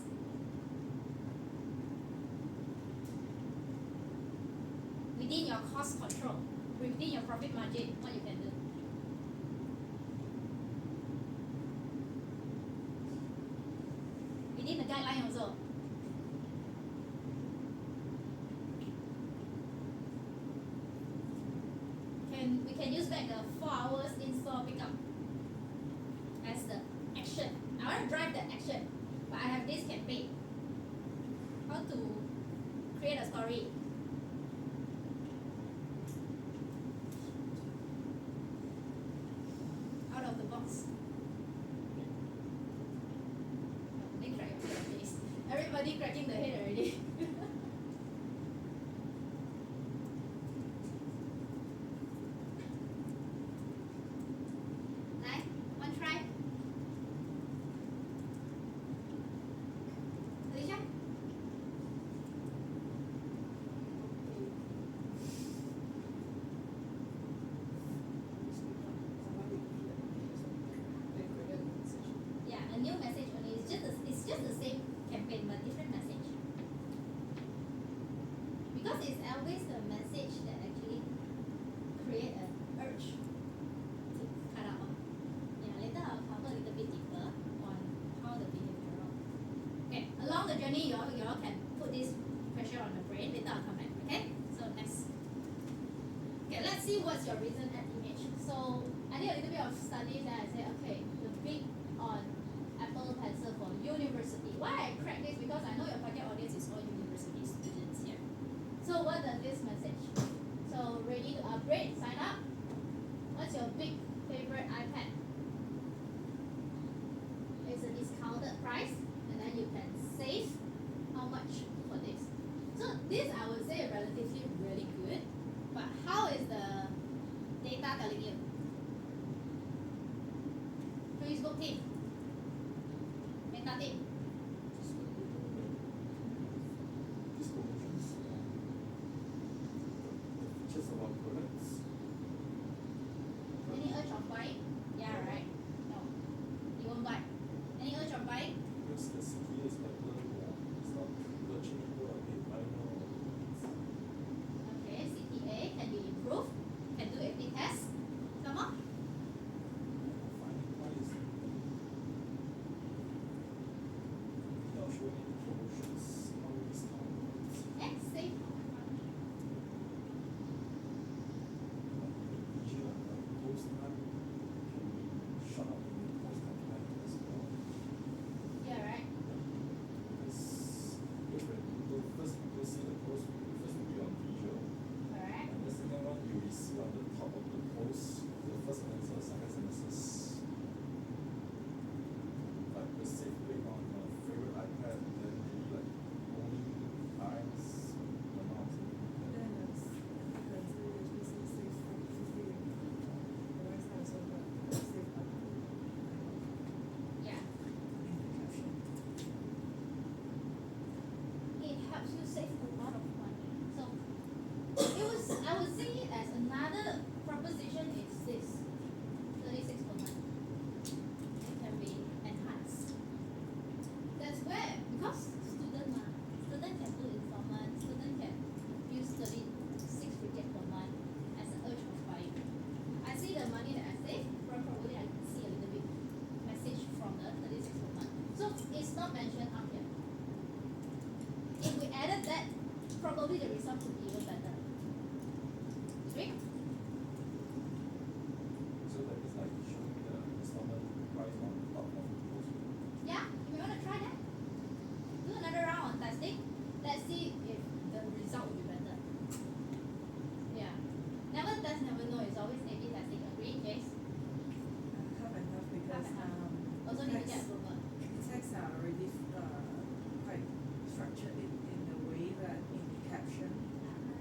Within your cost control, within your profit margin, what you can do. Within the guideline also. We can use back the 4 hours in-store pickup as the action. I want to drive the action, but I have this campaign. How to create a story. Out of the box. They crack your face. Everybody cracking the head already. Like, one try. Alicia? Yeah, a new message only. It's just the same campaign but different message. Because it's always the message that actually create an urge to cut out. Yeah, later I'll cover a little bit deeper on how the behavioral. Okay, along the journey you all can put this pressure on the brain. Later I'll come back. Okay? So next. Okay, let's see what's your reason and image. So I did a little bit of studies and I said, okay, the big on Apple Pencil for university. Why I crack this? Because I know your target audience is all university students here. So what does this message? So ready to upgrade, sign up. What's your big favorite iPad? It's a discounted price and then you can save how much for this. So this I would say relatively really good. But how is the data telling you? Facebook team. Meta team. These promotions, the features of our products. Any urge of buying? Yeah, right? No. You won't buy. Any urge of buying? Because the CTA is better, it's not urging people again buy now. Okay, CTA can be improved. Can do A/B test. Come on. Finding price. Not showing any promotions, no discounts. And save. Visual post time can be shot up in post time as well. Yeah, right? Because different people, first people see the post, first will be on visual, Correct. and the second one you will see on the top of the post, the first sentence, second sentences. Like the save rate on a favorite iPad, then maybe like only R's amount. Then it's usually safe for 50. The rest also got safe up Yeah. in the caption. It helps you save a lot of money. So I would see it as another proposition is this. 36 per month. It can be enhanced. That's where because student can do installment, student can use 36 ringgit per month as an urge of buying. I see the money that I save, probably I can see a little bit message from the 36 per month. So it's not mentioned up here. If we added that, probably the result would be even better. Agree? So that is like showing the installment price on top of the post. Yeah, you want to try that? Do another round on testing. Let's see if the result will be better. Yeah. Never test, never know. It's always A/B testing. Agree, Jace? Half and half because Half and half. Also need to get approval. texts are already quite structured in the way that in the caption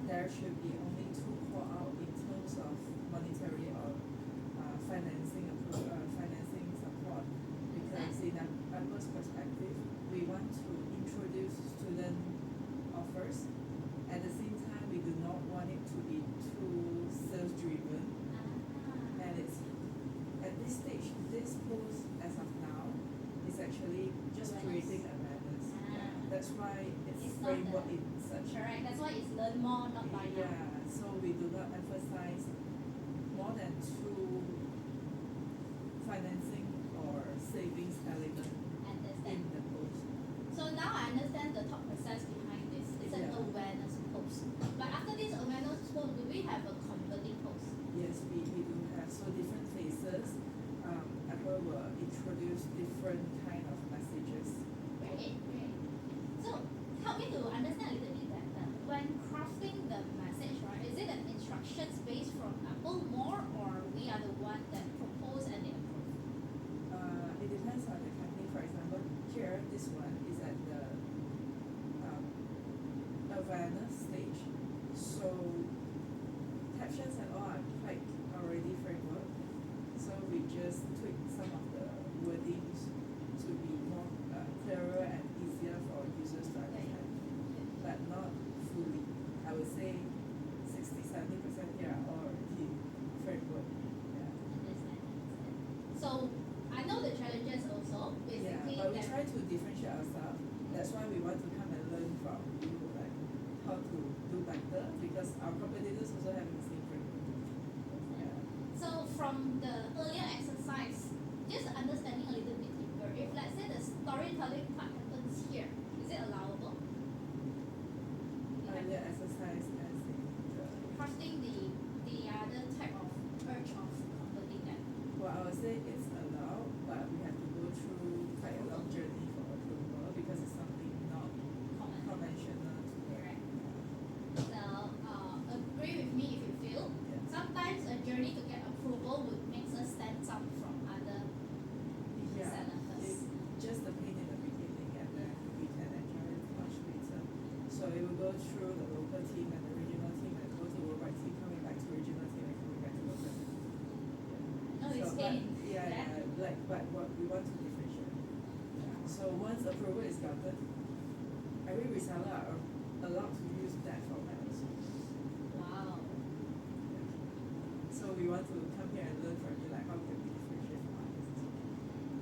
there should be only two call out in terms of monetary or financing support because in Apple's perspective we want to introduce student offers at the same time we do not want it to be too sales driven and it's at this stage this post as of now is actually just Awareness. creating awareness. That's why it's It's not framework the- in such. Correct. That's why it's learn more, not buy now. Yeah, so we do not emphasize more than two financing or savings element Understand. in the post. So now I understand the thought process behind this. It's an Yeah. awareness post. But after this awareness post, do we have a converting post? Yes, we do have so different phases. Apple will introduce different kind of messages. Very when crafting the message, right, is it an instructions based from Apple more, or we are the one that propose and they approve? It depends on the company. For example, here this one is at the awareness stage, so captions and all are quite already framework. So we just tweak some of the wordings to be more clearer and easier for users to understand, but not fully. I would say 60-70% here are already framework. Yeah. Understand. So I know the challenges also. Yeah, Basically, but we that try to differentiate ourselves. That's why we want to come and learn from you, like how to do better, because our competitors also have the same framework. Yeah. So from the earlier exercise, just understanding a little bit deeper. If let's say the storytelling part happens here, is it allowable? Earlier exercise as in the, Crafting the other type of urge of converting that. well, I would say it's allowed, but we have to go through quite a long journey for approval because it's something not Common. conventional to Correct. So agree with me if you feel. Yeah. Sometimes a journey to get approval would make us stand out from other Yeah, senators. it's just the pain in the beginning, and then we can enjoy it much later. So it will go through the local team and the regional team, and go to worldwide team, coming back to regional team, and coming back to local team. No, So, it's but- pain. Yeah, like, but what we want to differentiate. So once approval is gotten, every reseller are allowed to use that format also. Wow. So we want to come here and learn from you, like how can we differentiate from others.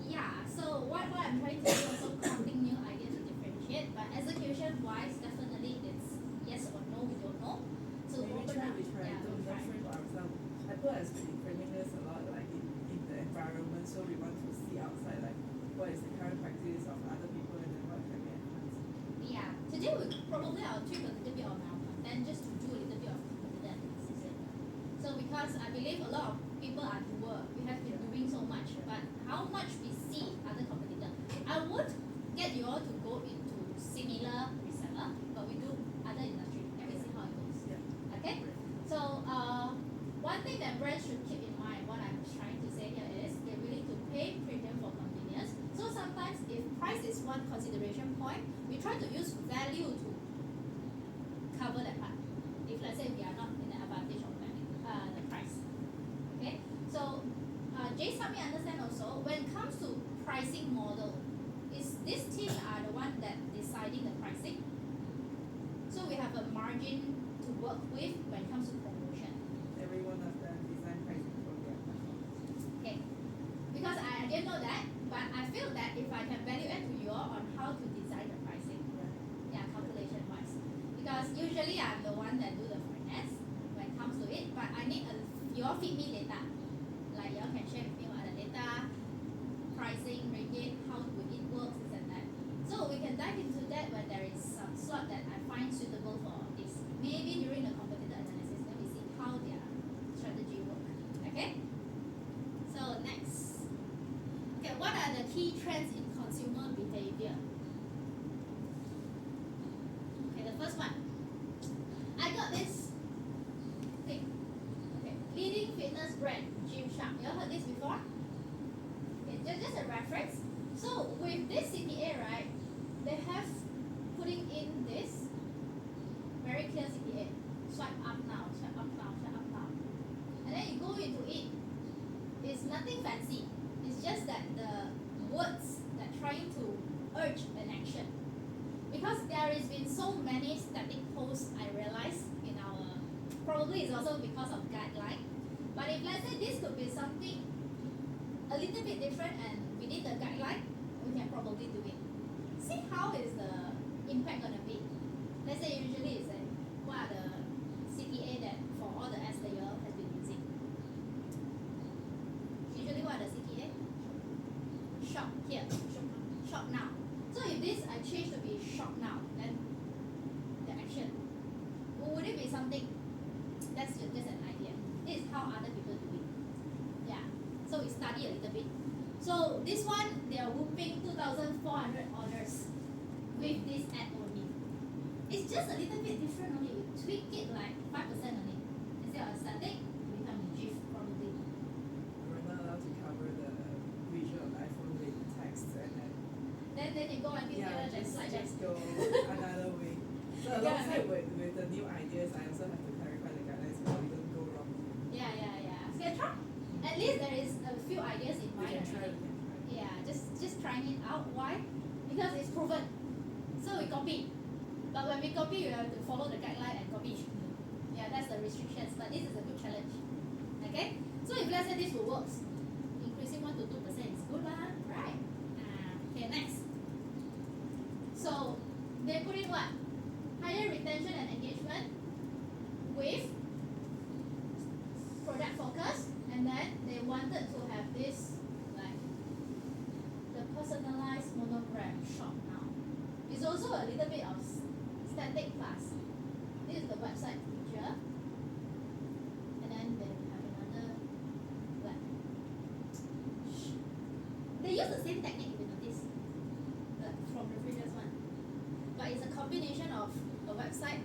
Yeah, so what I'm trying to do also crafting new ideas to differentiate, but execution wise definitely it's yes or no, we don't know. So Maybe open try, up. we try, Yeah, don't we'll try. frame ourselves. Apple has been framing us a lot, like in the environment, so we want to see outside, like what is the current practice of other people, and then what can we enhance. Yeah. Today we probably I'll tweak a little bit on our content just to do a little bit of competitor analysis. So because I believe a lot of people are doer, we have been doing so much, but how much we see other competitor. I would get you all to go into similar reseller, but we do other industry and we see how it goes. Yeah. Okay? So one thing that brands should keep in mind, what I'm trying to say here is they're willing to pay premium for convenience. So sometimes if price is one consideration point, we try to use value to cover that part. If let's say we are not in the advantage of the price. Okay? So Jace help me understand also, when it comes to pricing model, is this team are the one that deciding the pricing? So we have a margin to work with when it comes to promotion. Every one of them design pricing for their platform. Okay. Because I didn't know that, but I feel that if I can value add to you all on how to design the pricing, yeah, calculation wise. Because usually I'm the one that do the finance when it comes to it, but I need you all feed me data. Like you all can share with me what are the data, pricing, rate, how would it work, this and that. So we can dive into that when there is some slot that I find suitable for this. Maybe during the competitor analysis, then we see how their strategy work. Okay? So next. Okay, what are the key trends in consumer behavior? Okay, the first one. I got this thing. Okay, leading fitness brand, Gymshark. You all heard this before? Okay, just a reference. So with this CTA, right, they have putting in this very clear CTA. Swipe up now, swipe up now, swipe up now. And then you go into it. It's nothing fancy. It's just that the words that trying to urge an action. Because there has been so many static posts, I realize in our, probably it's also because of guideline. But if let's say this could be something a little bit different and within the guideline, we can probably do it. See how is the impact gonna be. Let's say usually it's like, what are the CTA that for all the ads that you all has been using? Usually what are the CTA? Shop here, shop now. So if this I change to be shop now, then the action, would it be something? That's just an idea. This is how other people do it. Yeah. So we study a little bit. So this one, they are whooping 2,400 orders with this ad only. It's just a little bit different only. You tweak it like 5% only. Instead of static, it becomes GIF probably. We're not allowed to cover the visual iPhone with text and then Then you go until yeah, the slide deck. just go another way. So Yeah. alongside with the new ideas, I also have to clarify the guidelines so we don't go wrong. Yeah. So you try. At least there is a few ideas in We mind can try, already. we can try. Yeah, just trying it out. Why? Because it's proven. So we copy. But when we copy, we have to follow the guideline and copy. Yeah, that's the restrictions. But this is a good challenge. Okay? So if let's say this will work, increasing 1 to 2% is good lah, right? Okay, next. So they put in what? Higher retention and engagement with product focus, and then they wanted to have this like the personalized monogram shop now. It's also a little bit of static plus. This is the website picture, and then they have another like they use the same technique if you notice from the previous one, but it's a combination of a website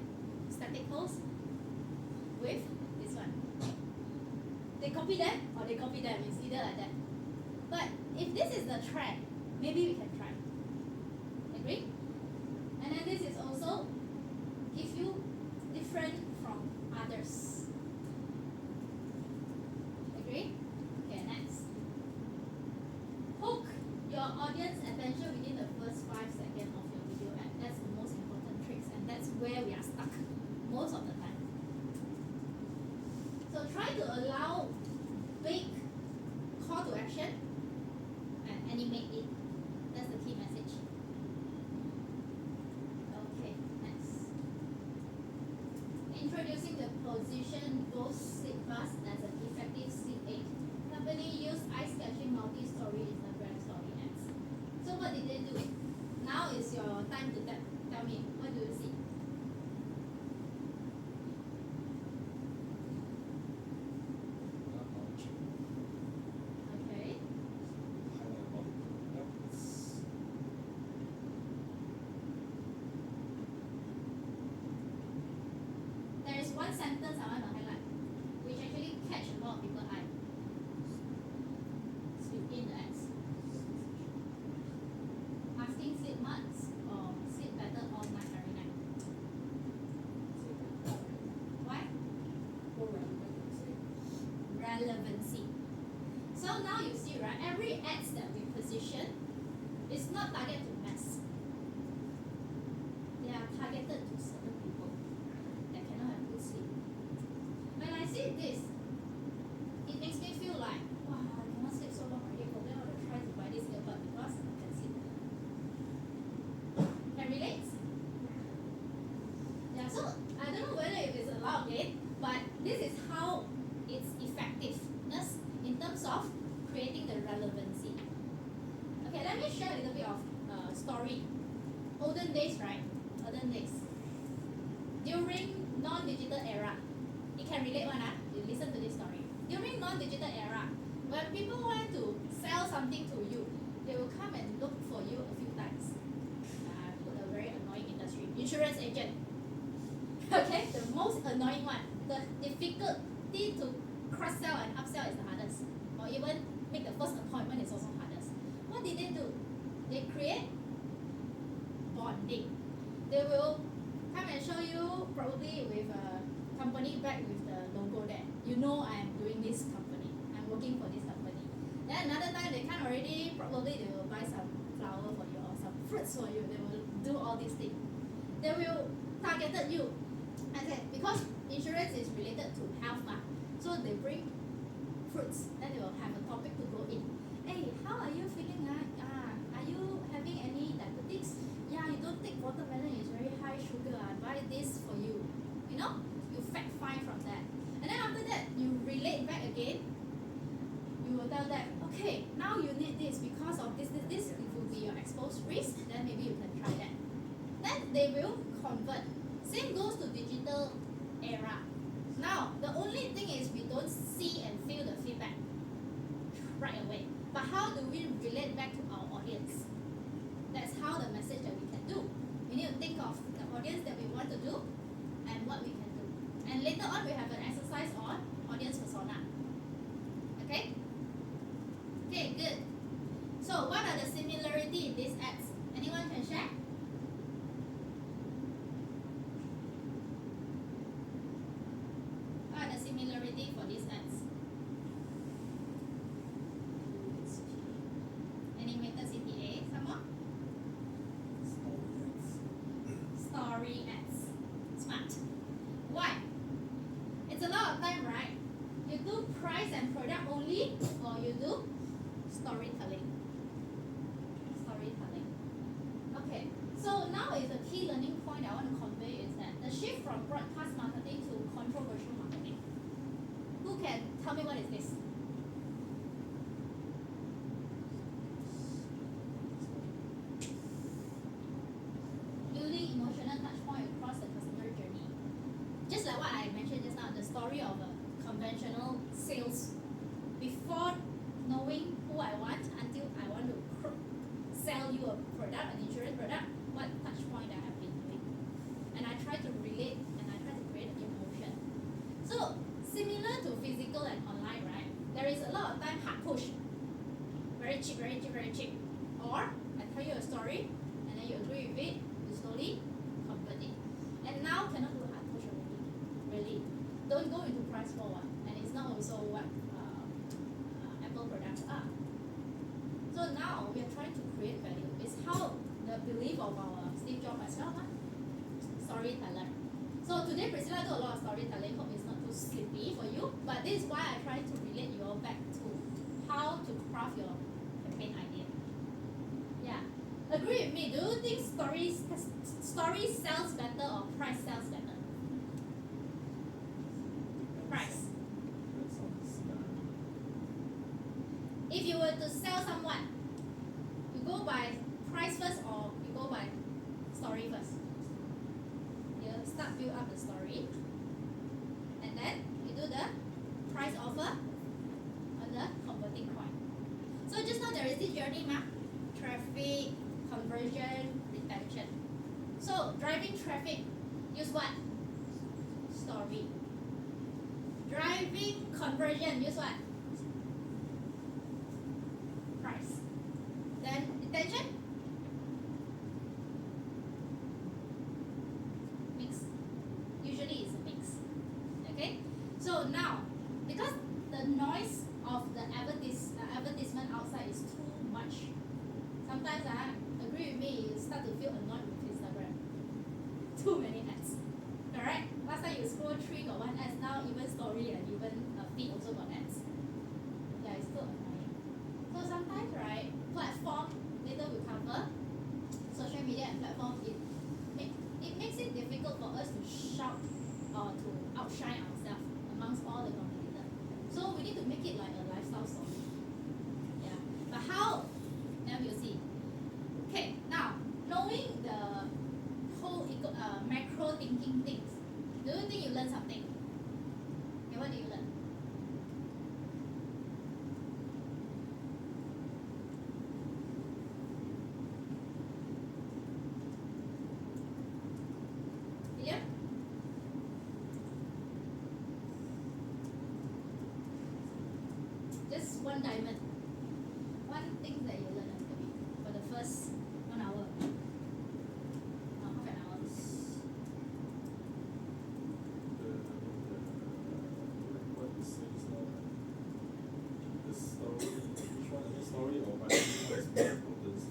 static post with this one. They copy them or they copy them. It's either like that. But if this is the trend, maybe we can try. Agree? And then this is also give you different from others. Agree? Okay, next. Hook your audience attention within the first 5 seconds of your video ad. That's the most important tricks, and that's where we are stuck most of the time. So try to allow big call to action and animate it. That's the key message. Okay, next. Introducing the position Ghost Sleep Plus as an effective sleep aid. Company use eye-catching multi-story Instagram story ads. So what did they do? Now is your time to tell me. What do you see? Okay. Highlight about the products. There is one sentence I want to highlight, which actually catch a lot of people's eye. Sleep in the ads. Asking sleep much or sleep better all night every night. Why? More relevant, I would say. Relevancy. So now you see, right? Every ads that we position is not targeted to mass. They are targeted to certain people that cannot have good sleep. When I see this, it makes me feel like, wow, I cannot sleep so long already. But then I will try to buy this earbud because I can sleep. Can relate? Yeah, so I don't know whether if it's allowed yet, but this is how its effectiveness in terms of creating the relevancy. Okay, let me share a little bit of story. Olden days, right? Olden days. During non-digital era, it can relate one, you listen to this story. During non-digital era, when people want to sell something to you, they will come and look for you a few times. Put a very annoying industry. Insurance agent. Okay, the most annoying one. The difficulty to cross-sell and upsell is the hardest. Or even make the first appointment is also hardest. What did they do? They create bonding. They will come and show you probably with a company bag with the logo there. You know I am doing this company. I'm working for this company. Then another time they come already, probably they will buy some flower for you or some fruits for you. They will do all these things. They will targeted you. And then because insurance is related to health, so they bring fruits. Then they will have a topic to go in. Hey, how are you feeling? Are you having any diabetes? Yeah, you don't take watermelon, it's very high sugar. I buy this for you. You know, you fact find from that. And then after that, you relate back again. You will tell them, okay, now you need this because of this. It will be your exposed risk. Then maybe you can try that. Then they will convert. Same goes to digital era. Now, the only thing is we don't see and feel the feedback right away. But how do we relate back to our audience? That's how the message that we can do. We need to think of the audience that we want we have an exercise on audience persona. Okay? Okay, good. So what are the similarity in these ads? Anyone can share? What are the similarity for these ads? Animated CTA, some more? Story ads. Smart. Why? It's a lot of time, right? You do price and product only, or you do storytelling. Storytelling. Okay. So now is the key learning point I want to convey is that the shift from broadcast marketing to controversial marketing. Who can tell me what is this? Building emotional touch point across the customer journey. Just like what I mentioned just now, the story of a conventional sales. Before knowing who I want until I want to sell you a product, an insurance product, what touch point I have been doing. And I try to relate and I try to create an emotion. So similar to physical and online, right? There is a lot of time hard push. Very cheap, very cheap, very cheap. Or I tell you a story and then you agree with it, you slowly convert it. And now cannot do hard push already. Really. Don't go into price war one. And it's not also what Apple products are. So now we are trying to create value. It's how the belief of our Steve Jobs as well, storyteller. So today Priscilla do a lot of storytelling. Hope it's not too sleepy for you. But this is why I try to relate you all back to how to craft your campaign idea. Yeah. Agree with me. Do you think story sells better or price sells better? Price. If you were to sell someone, you go by price first or you go by story first? You start build up the story and then you do the price offer on the converting point. So just now there is this journey map, traffic, conversion, retention. So driving traffic, use what? Story. Driving conversion, use what? Price. Then retention? Mix. Usually it's a mix. Okay? So now, because the noise of the advertisement outside is too much, sometimes agree with me, you start to feel annoyed with Instagram. Too many ads. Correct? Last time you scroll 3 got 1 ads, now even story and even feed also got ads. Yeah, it's still annoying. So sometimes, right, platform, later we cover, social media and platform, it makes it difficult for us to shout or to outshine ourselves amongst all the competitors. So we need to make it like a lifestyle story. Yeah. But how? Now we'll see. Okay, now, knowing the whole macro thinking things, do you think you learned something? Okay, what do you learn? Yeah? Just one diamond. One thing that you learn for the first 1 hour. Half an hour. What you say is not the story, which one the story or what is more important to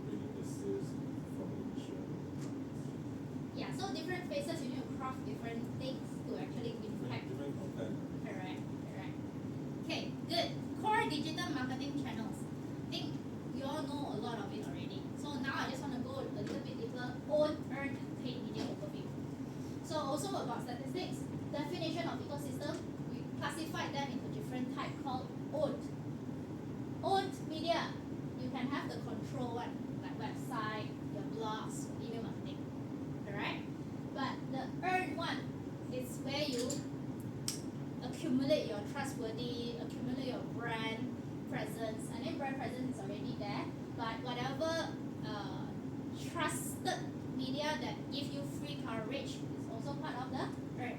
bringing the sales from each Yeah, so different phases you need to craft different things to actually impact. different content. Correct, correct. Okay, good. Core digital marketing channels. I think you all know a lot of it already. So now I just want to go a little bit deeper. Own, earn, and paid media overview. So also about statistics, definition of ecosystem, we classified them into different type called owned. Owned media, you can have the control one, like website, your blogs, email marketing. Correct? But the earned one is where you accumulate your trustworthy, accumulate your brand presence. And then brand presence is already there, but whatever trusted media that give you free coverage is also part of the earn.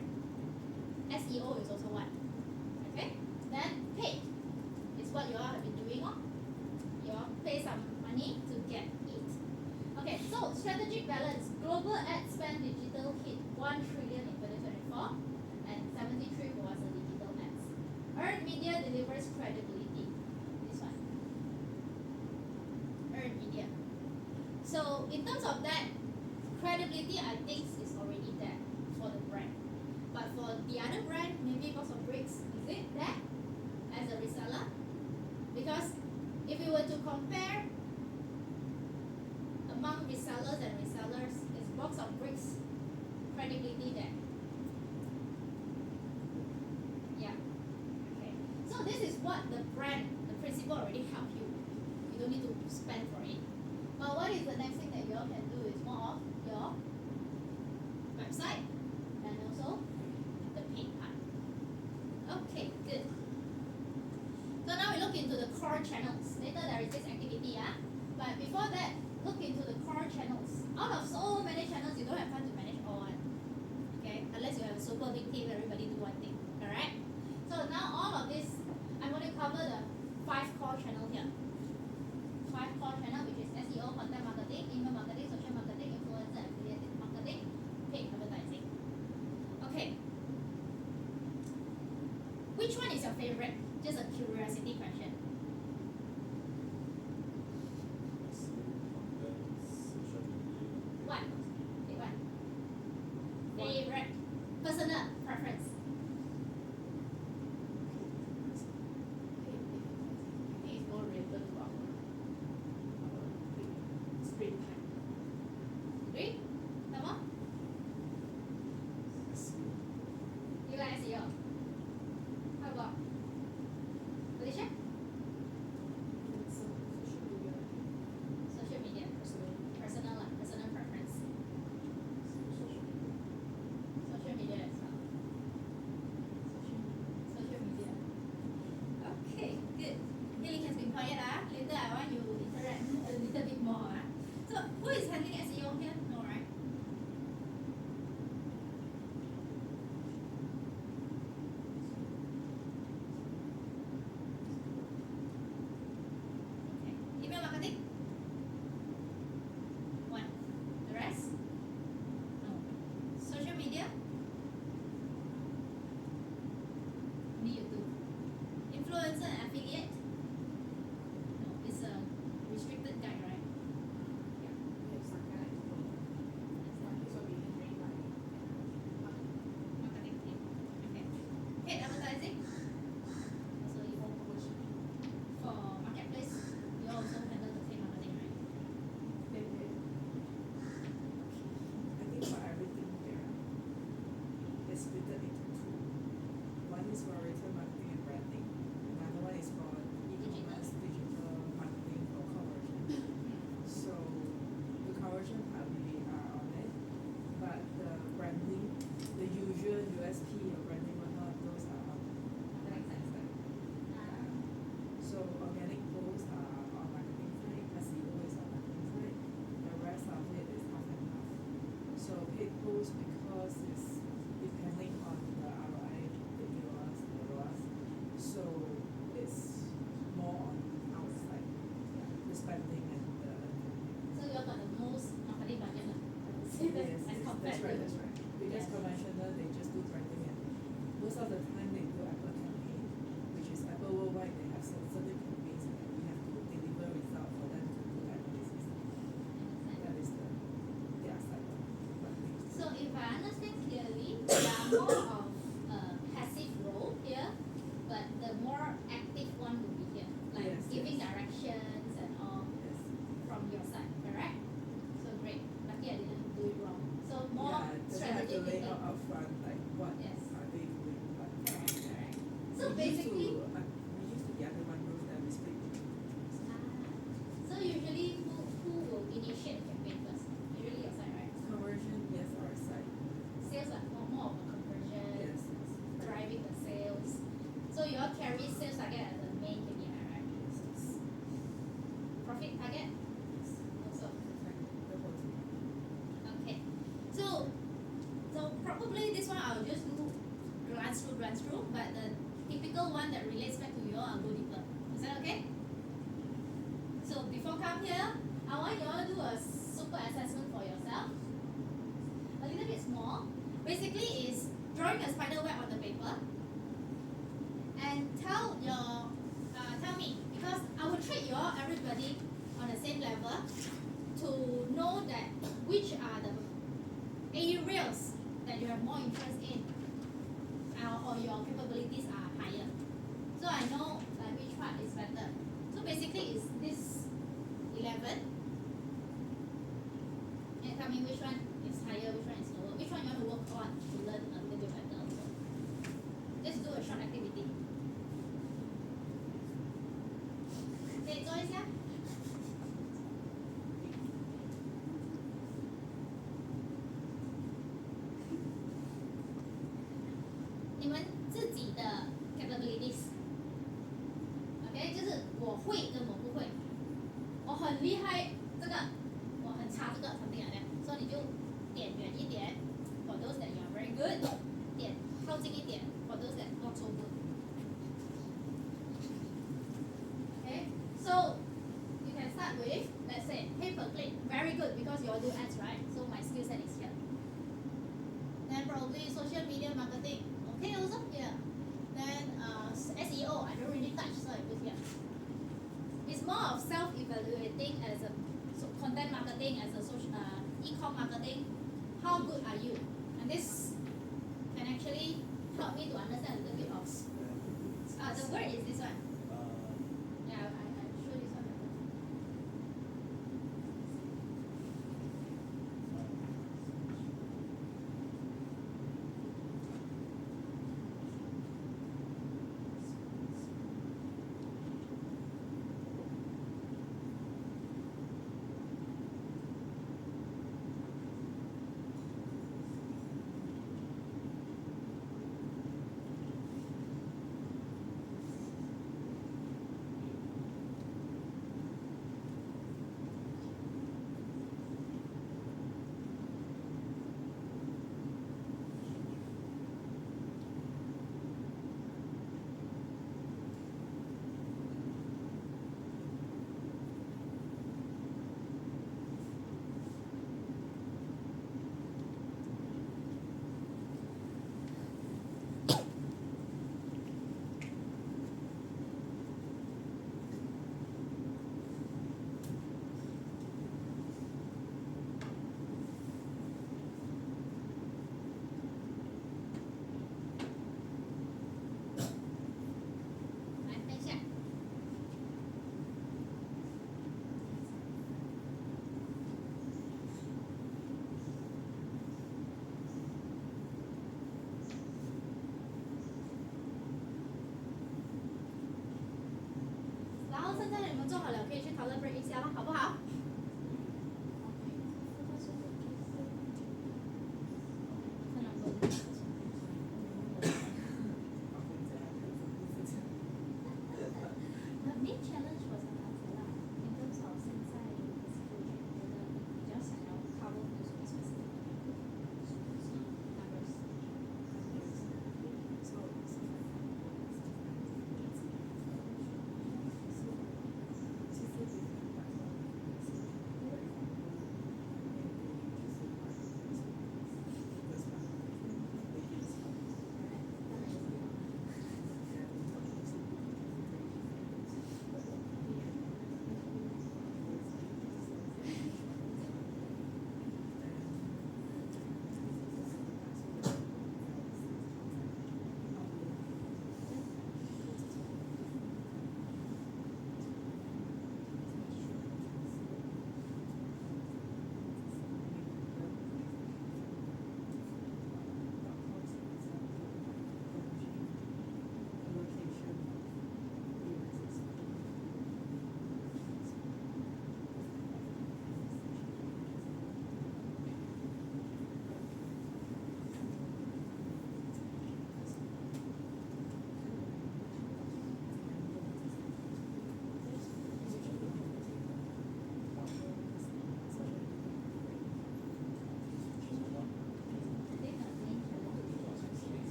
SEO is also one. Okay? Then paid is what you all have been doing. You all pay some money to get it. Okay, so strategic balance. Global ad spend digital hit 1 trillion in 2024 and 73 was the digital ads. Earned media delivers credibility. This one. Earned media. So in terms of that, credibility I think is already there for the brand. But for the other brand, maybe Box of Bricks, is it there as a reseller? Because if we were to compare among resellers and resellers, is Box of Bricks credibility there? Yeah. Okay. So this is what the brand, the principle already help you. You don't need to spend for it. But what is the next thing that you all can do is more of your website and also the paid part. Okay, good. So now we look into the core channels. Later there is this activity, but before that, look into the core channels. Out of so many channels, you don't have time to manage all one. Okay, unless you have a super big team, everybody do one thing. Correct? So now all of this, I'm going to cover the 5 core channels here. 5 core channel, which is SEO, content marketing, email marketing, social marketing, influencer, affiliate marketing, paid advertising. Okay. Which one is your favorite? Just a curiosity question. What? Pick one. Favorite. Personal preference. I think it's more related to our screen time. Agree? Come on. You like SEO? How about Alicia? Social media. Personal lah. Personal preference. Social media as well. Social media. Okay, good. Haley has been quiet. Later I want you to interact a little bit more. So who is handling SEO here? No, right? Okay. Email marketing? One. The rest? No. Social media? Only you two. Influencer and affiliate? No, it's a restricted guide, right? We have some guys for this will be handling by Marketing team. Okay. Paid advertising? Also you for promotion. for marketplace, you also handle the paid marketing, right? Then I think for everything here, it's split into 2. One is for retail marketing and branding. Another one is for e-commerce, digital marketing for conversion. So the conversion part we are on it, but the branding, the usual USP or branding whatnot, those are on Marketing side. so organic posts are on marketing side, SEO is on marketing side, the rest of it is half and half. So paid posts because it's depending on the ROI, the EOS, the ROAS, so it's more on our side, the spending and the So you got the most marketing budget lah. I would say that yes, as yes, compared that's right. Because Yes. conventional they just do branding and most of the time they do Apple campaign, which is Apple worldwide, they have certain campaigns and we have to deliver result for them to do analysis. That is their side of branding. So if I understand clearly, there are more of passive role here, but the more active one will be here, like Yes, giving yes. directions and all Yes. from your side, correct? So great. Lucky I didn't do it wrong. So more Yeah, doesn't have to strategic lay thinking. out upfront like what Yes. are they doing, but Correct, correct. So we basically, used to be under one roof and we split into 2. so usually who will initiate the campaign first? Usually your side, right? Conversion, yes, our side. Sales are more of a conversion, Yes, yes. driving the sales. So you all carry sales target as the main KPI, right? Yes, yes. Profit target also. The whole team. Okay. So probably this one I'll just do glance through, but the typical one that relates back to you all, I'll go deeper. Is that okay? So before come here, I want you all to do a super assessment for yourself. A little bit small. Basically is drawing a spider web on the paper and tell me, because I will treat you all, everybody on the same level to know that which are the areas that you have more interest in or your capabilities are higher. So I know like which part is better. So basically it's this 11 and tell me which one is higher, which one is lower, which one you want to work on to learn a little bit better also. Let's do a short activity. 可以做一下。你们自己的 capabilities，OK，就是我会跟我不会，我很厉害这个，我很差这个，something like that，所以你就点远一点 for those that you are very good，点靠近一点 for those that not so good。Okay, so you can start with, let's say, pay-per-click, very good because you all do ads, right? So my skill set is here. Then probably social media marketing, okay also here. Then SEO, I don't really touch, so I put here. It's more of self-evaluating as a content marketing, as a social e-com marketing. How good are you? And this can actually help me to understand a little bit of. The word is this one. Yeah, I show this one. celebrate 一下了，好不好？The main challenge was in terms of 现在 比较想要 cover 的什么 specific numbers。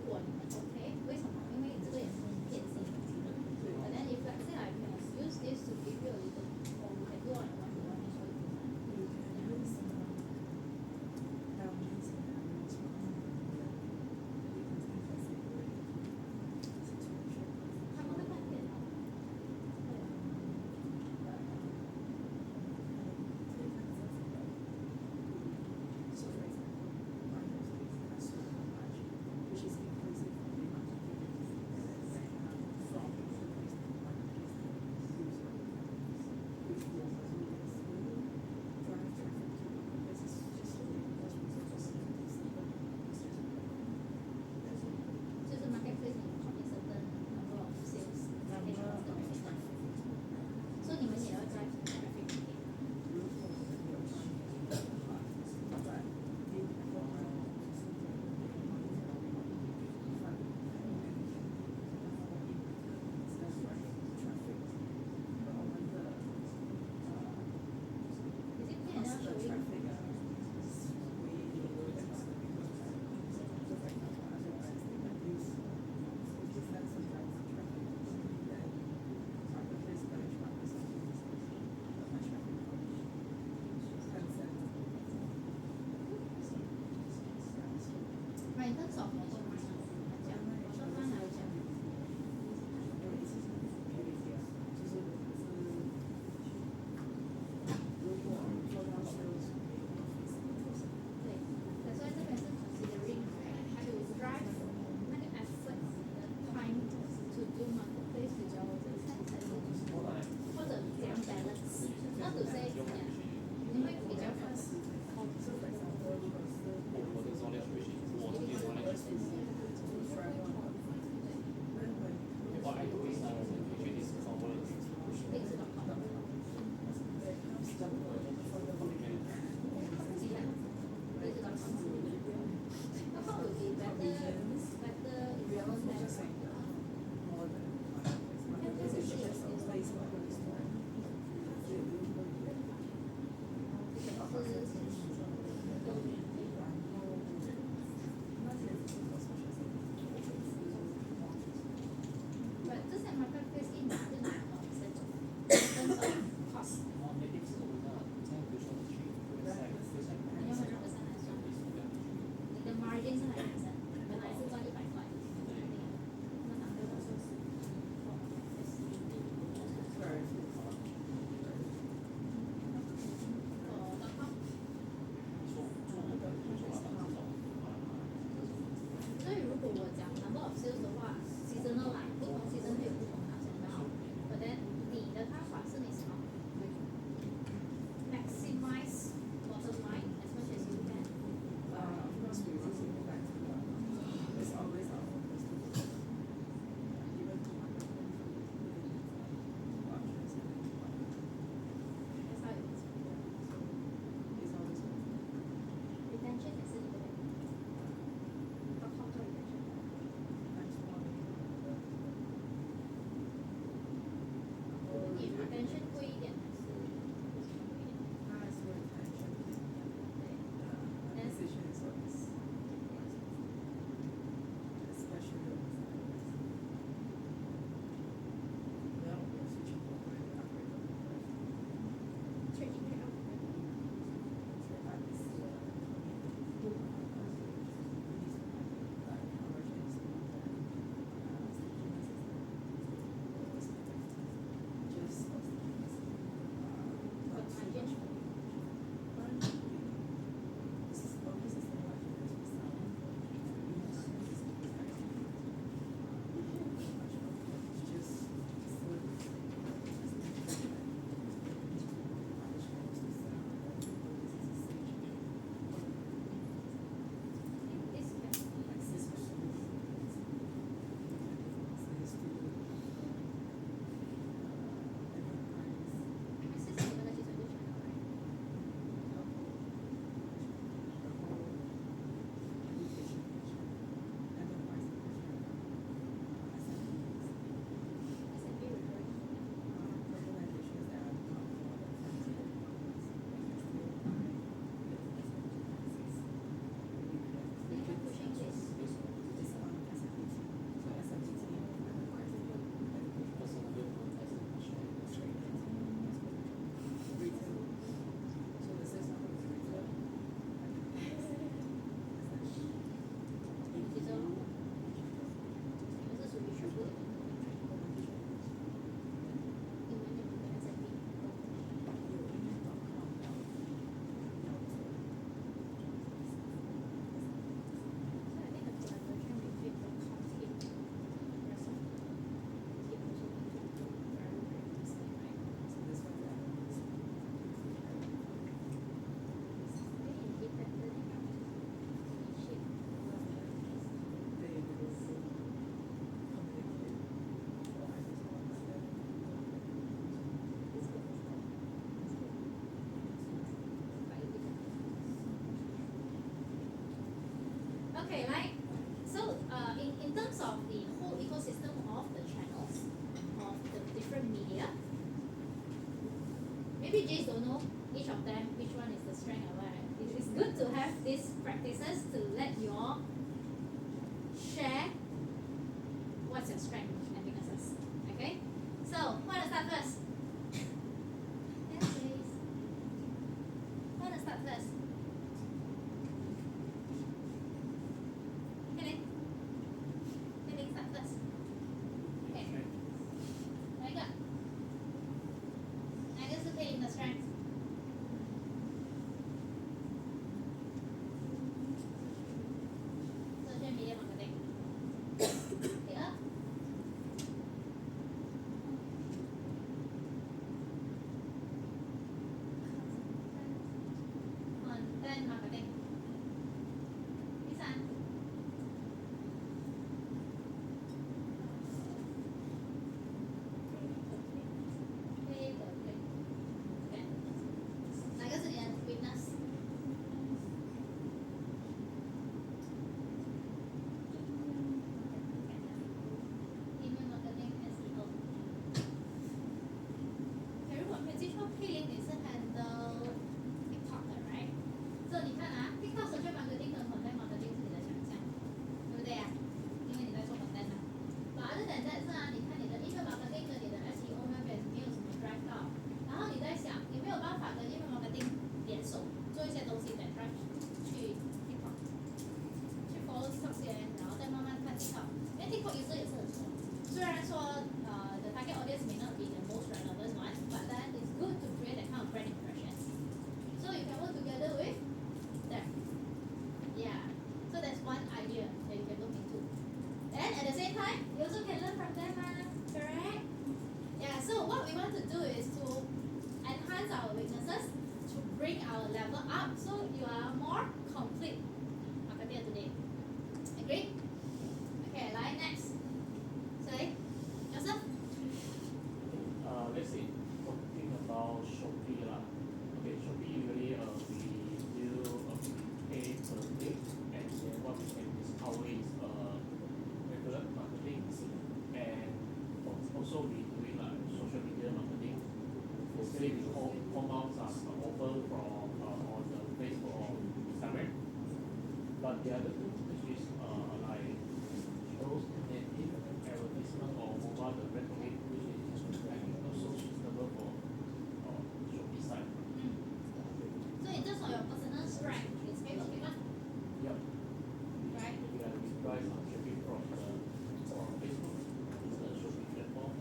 果你们 OK，为什么？因为这个也是变现的技能。But then if let's say I can use this to give you a little, or we can do on a one-to-one and show you design. How about that? Yeah. So the marketplace can commit certain number of sales targets per day. So 你们也要 drive traffic market. Is it clear enough? Shall we? Right, in terms of bottom line 来讲，bottom line 来讲，对，that's why 这边是 considering right, 还有 drive 那个 effort 的 time to do marketplace 比较或者怎样 balance，not to say 怎样，你会比较 fast。But 这些 marketplace 一拿就拿到in terms of cost，你用100%来算，你的 margin 是100%，本来是赚100块，那拿到所以如果我讲 number of sales 的话 ，seasonal 啦，不同 season 会有不同的想法。But then 你的看法是你想要 maximize bottom line as much as you can。That's how it is. Retention 也是一个 top top retention。Okay, right? So in terms of the whole ecosystem of the channels of the different media, maybe Jays don't know each of them, which one is the strength or what. It's good to have these practices to let you all share what's your strength and weaknesses. Okay? So, who wanna start first? Yes, please. Who wanna start first? Helen? Helen, start first. Okay. Very good. 哪个是配音的 strength? Social media marketing. 第二。Content marketing. 第三。Pay per click. Okay. 哪个是你的 weakness? Email marketing SEO. 如果没有记错，佩玲你是 handle TikTok 的 right？ 所以你看啊 ，TikTok social marketing 跟 content marketing 是你的强项，对不对呀？因为你在做 content 嘛。But other than that 是啊，你看你的 email marketing 跟你的 SEO 那边没有什么 drive 到，然后你在想有没有办法跟 email marketing 联手做一些东西 that drive 去 TikTok， 去 follow TikTok 先，然后再慢慢看 TikTok， 因为 TikTok user 也是很多。虽然说the target audience may not be the most relevant one, but then it's good to create that kind of brand impression. So you can work together with them. Yeah. So that's one idea that you can look into. Then at the same time, you also can learn from them, correct? Yeah. So what we want to do is to enhance our weaknesses, to bring our level up, so you are more complete marketer today. Agree? Okay. Like next. Sorry, Joseph. Let's say talking about Shopee lah. Okay, Shopee usually we do pay per click, and then what we can discover is regular marketing, and also we doing like social media marketing. Basically, we come out as an offer from on the Facebook or Instagram. But the other two, which is like those native advertisement or mobile direct link, which is I think also suitable for Shopee side. So in terms of your personal strength, it's Facebook, right? Yep. Right. We are we price on Shopee from Facebook, the Shopee platform.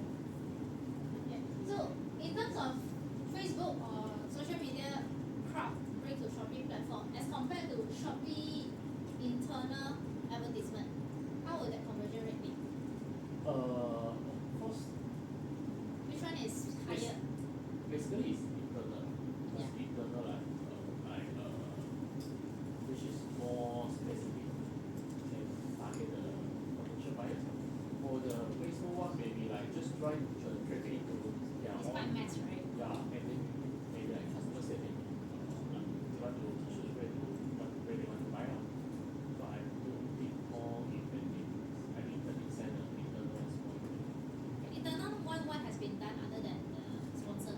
Yeah. So in terms of Facebook or social media crowd bring to Shopee platform as compared to Shopee internal advertisement, how would that conversion rate be? Of course, Which one is higher? basically it's internal. Yeah. It's internal which is more specific and target the potential buyers. For the Facebook one, maybe like just try to turn traffic into their It's own. quite mass, right? Yeah, and then maybe like customer say maybe like they want to choose where they want to buy lah. So I don't think more effective. I mean, 30% of internal is more effective. Internal one, what has been done other than the sponsor?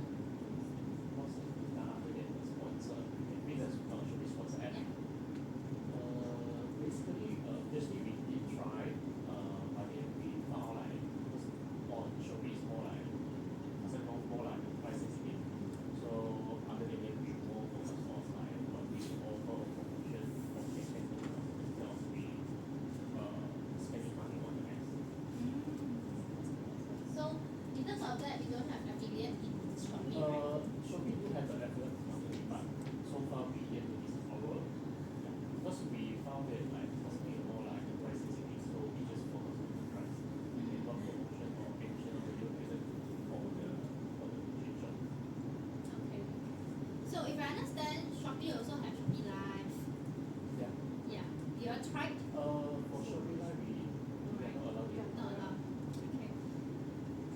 What's other than the sponsor? It means that should be sponsor ad. Yeah. Basically, obviously we did try, but then we found like because on Shopee is more like more like price sensitive. So other than that, we more focus on like what we offer or promotion or campaign instead of we spending money on the ads. So in terms of that, you don't have affiliate in Shopee, right? Shopee do have the affiliate marketing, but so far we yet to discover. Yeah. Because we found that like something more like the price sensitive, so we just focus on the price and not promotion or additional value added for the future. Okay. So if I understand, Shopee also have Shopee Live. Yeah. Yeah. You all tried? For Shopee Live we are not allowed to. Not allowed. Okay.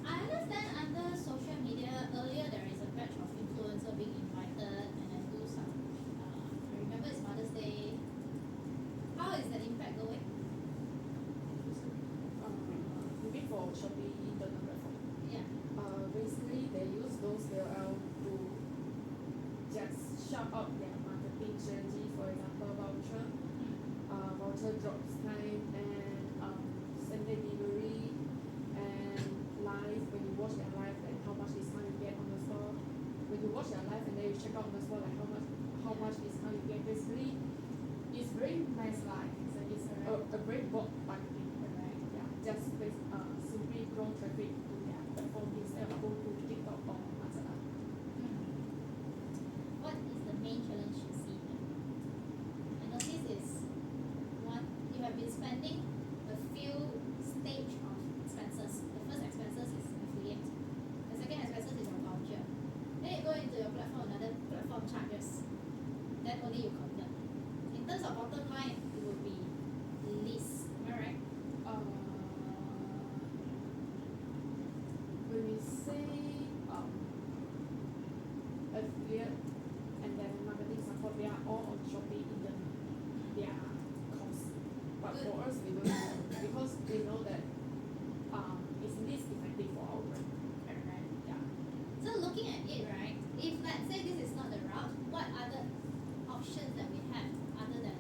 I understand under social media earlier there is a batch of influencer being invited and then do some. I remember it's Mother's Day. How is Shopee internal platform. Yeah. Basically they use those KOL to just shout out their marketing strategy, for example voucher drops time and same day delivery and live when you watch their live like how much discount you get on the store. When you watch their live and then you check out on the store like how much discount you get. Basically it's very nice like it's a very broad marketing. Yeah, just simply grow traffic to their platform instead of go to TikTok or Lazada. What is the main challenge you see here? I notice is one, you have been spending a few stage of expenses. The first expenses is affiliate. The second expenses is your voucher. Then you go into your platform, another platform charges. Then only you convert. In terms of bottom line, it will be least. Am I right? When we say affiliate and then marketing support, they are all on Shopee in their costs. But Good. for us, we don't know because they know that it's least effective for our brand. Alright. Yeah. So looking at it, right? If let's say this is not the route, what other options that we have other than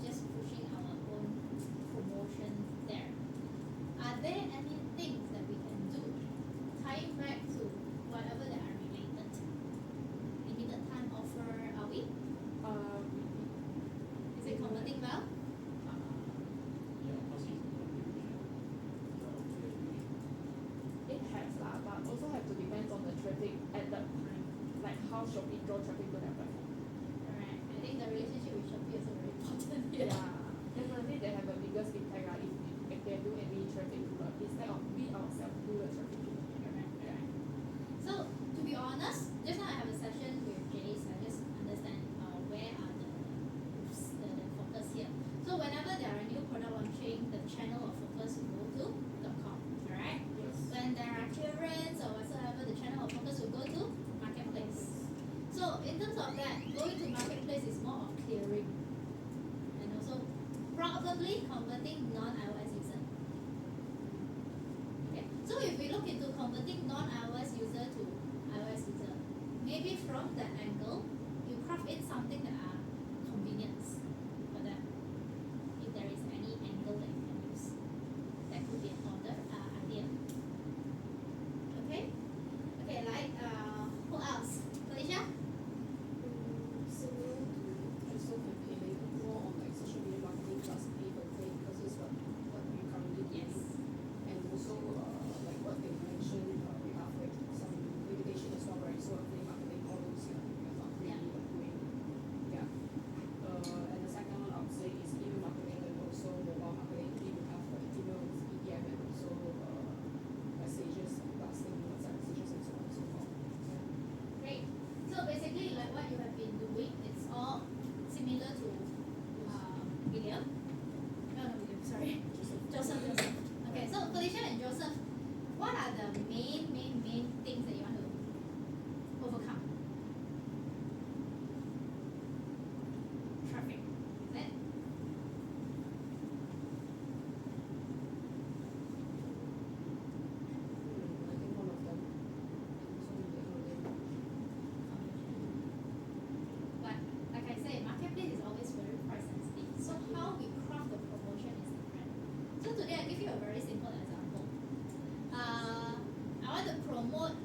just pushing our own promotion there? Are there any things that we can do tying back to whatever that are related? Limited time offer, are we? Is it converting well? Yeah, of course it's contribution. It has lah, but also have to depend on the traffic at that time, like how Shopee draw traffic to their platform. Alright. I think the relationship with Shopee is very important here. Yeah, definitely they have the biggest impact lah if they do any traffic to us instead of we ourselves do the traffic to them. Alright. So to be honest, just now I have a session with Jace. I just understand where are the focus here. So whenever there are new product launching, the channel of focus will go to .com. Alright. Yes. When there are clearance or whatsoever, the channel of focus will go to marketplace. So in terms of that, going to marketplace is more of clearing and also probably converting non-iOS user. Okay, so if we look into converting non-iOS user to iOS user, maybe from that angle, you craft in something that are convenience for them. If there is any angle that you can use, that could be another idea. Okay, okay, like who else? Felicia? Similar to also campaigning more on like social media marketing plus pay per click because it's what we currently do. Yes. And also like what they mentioned, we have like some limitation as well, right? So affiliate marketing, all those we are not really doing. Yeah. And the second one I would say is email marketing and also mobile marketing. We have like email with EDM and also messages, blasting WhatsApp messages and so on and so forth. Yeah. Great. So basically, like what you have been doing, it's all similar to William. No, William. Sorry, Joseph. Okay, so Felicia and Joseph, what are the main things that you want to overcome? Traffic. Then I think one of them. So maybe another day. but like I said, marketplace is always very price sensitive. So how we craft the promotion is different. So today I give you a very simple example. I want to promote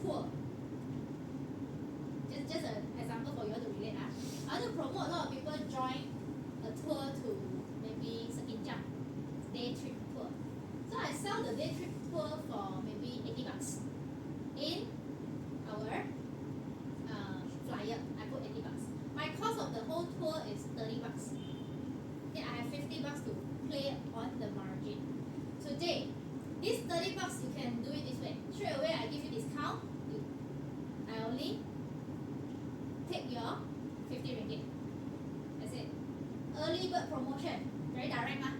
tour. Just an example for you all to relate. I want to promote a lot of people join a tour to maybe Sekinjang, day trip tour. So I sell the day trip tour for maybe $80 in our flyer. I put $80. My cost of the whole tour is $30. Okay, I have $50 to play on the margin. Today, this $30 you can do it this way. Straight away I give you discount. I only take your 50 ringgit. That's it. Early bird promotion, very direct 嘛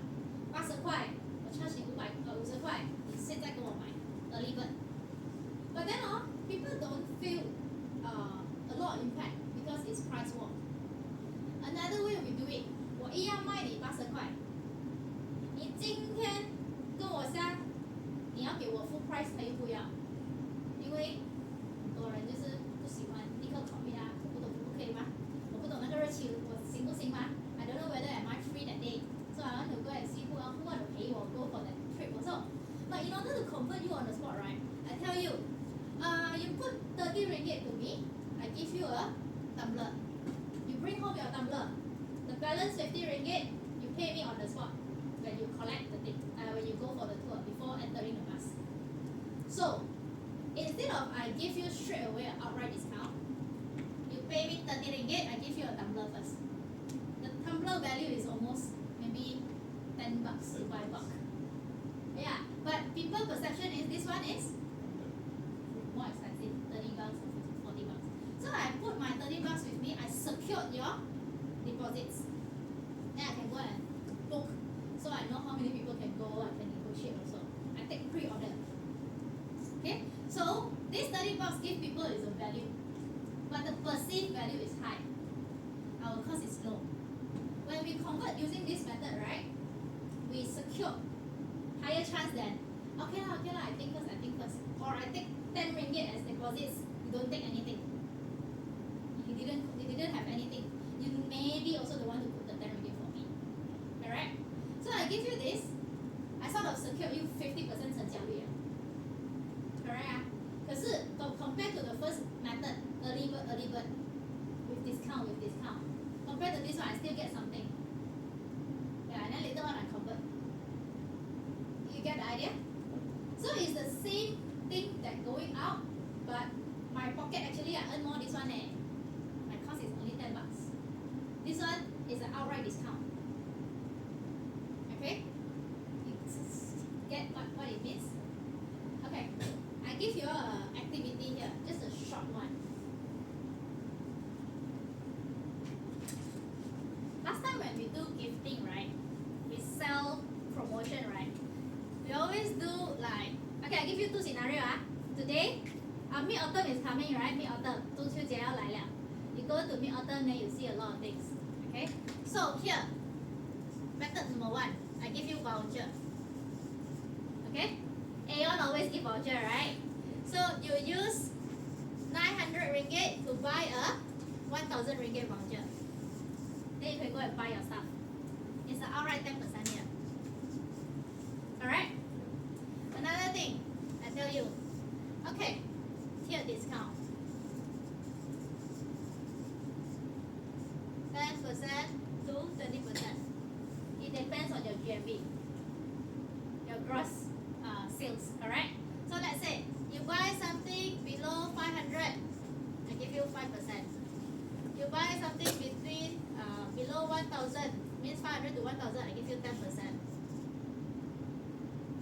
，80块，我 charge 你50块，你现在跟我买 early bird. But then people don't feel a lot of impact because it's price war. Another way we do it, 我一样卖你80块，你今天跟我 price tag 不要，因为很多人就是不喜欢立刻考虑啊，我不懂可不可以吗？我不懂那个日期我行不行吗？ I don't know whether am I free that day. So I want to go and see who want to pay or go for that trip also. But in order to convert you on the spot, right? I tell you, you put 30 ringgit to me. I give you a tumbler. You bring home your tumbler. The balance 50 ringgit, you pay me on the spot when you collect the thing, when you go for the tour before entering the bus. So instead of I give you straight away an outright discount, you pay me 30 ringgit, I give you a tumbler first. The tumbler value is almost maybe 10 bucks to buy bulk. Yeah, but people perception is this one is more expensive, 30 bucks or 40 bucks. So I put my 30 bucks with me, I secured your deposits. Then I can go and book. So I know how many people can go, I can negotiate also. I take pre-order. Okay, so this 30 bucks give people is a value, but the perceived value is high. Our cost is low. When we convert using this method, right, we secure higher chance than okay lah, I think first. Or I take 10 ringgit as deposits, you don't take anything. You didn't have anything. You maybe also the one who put the 10 ringgit for me. Alright? So I give you this, I sort of secure you 50% 成交率. Correct? 可是 compared to the first method, early bird, with discount. Compared to this one, I still get something. Yeah, and then later on I convert. You get the idea? So it's the same thing that going out, but my pocket actually I earn more this one eh. My cost is only 10 bucks. This one is an outright discount. Okay? You get what it means? Okay. I give you an activity here, just a short one. Last time when we do gifting, right? We sell promotion, right? We always do like, okay, I give you two scenarios. Today, Mid-Autumn is coming, right? Mid-Autumn, 中秋节要来了. You go to Mid-Autumn, then you see a lot of things. Okay? So here, method number 1, I give you voucher. Okay? Aeon always give voucher, right? So you use 900 ringgit to buy a 1000 ringgit voucher. Then you can go and buy your stuff. It's an outright 10% here. Alright? Another thing, I tell you. Okay, tier discount. 10% to 20%. It depends on your GMV, your gross sales, correct? So let's say you buy something below 500, I give you 5%. You buy something between below 1000, means 500 to 1000, I give you 10%.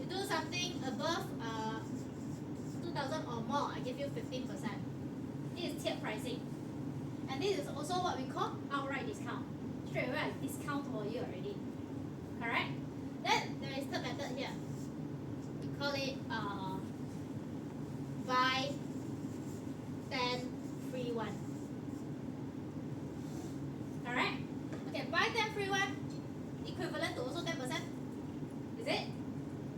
You do something above 2000 or more, I give you 15%. This is tiered pricing. And this is also what we call outright discount. Straight away I discount for you already. Correct? Then there is third method here. We call it buy 10 free 1. Alright? Okay, buy 10 free 1 equivalent to also 10%. Is it?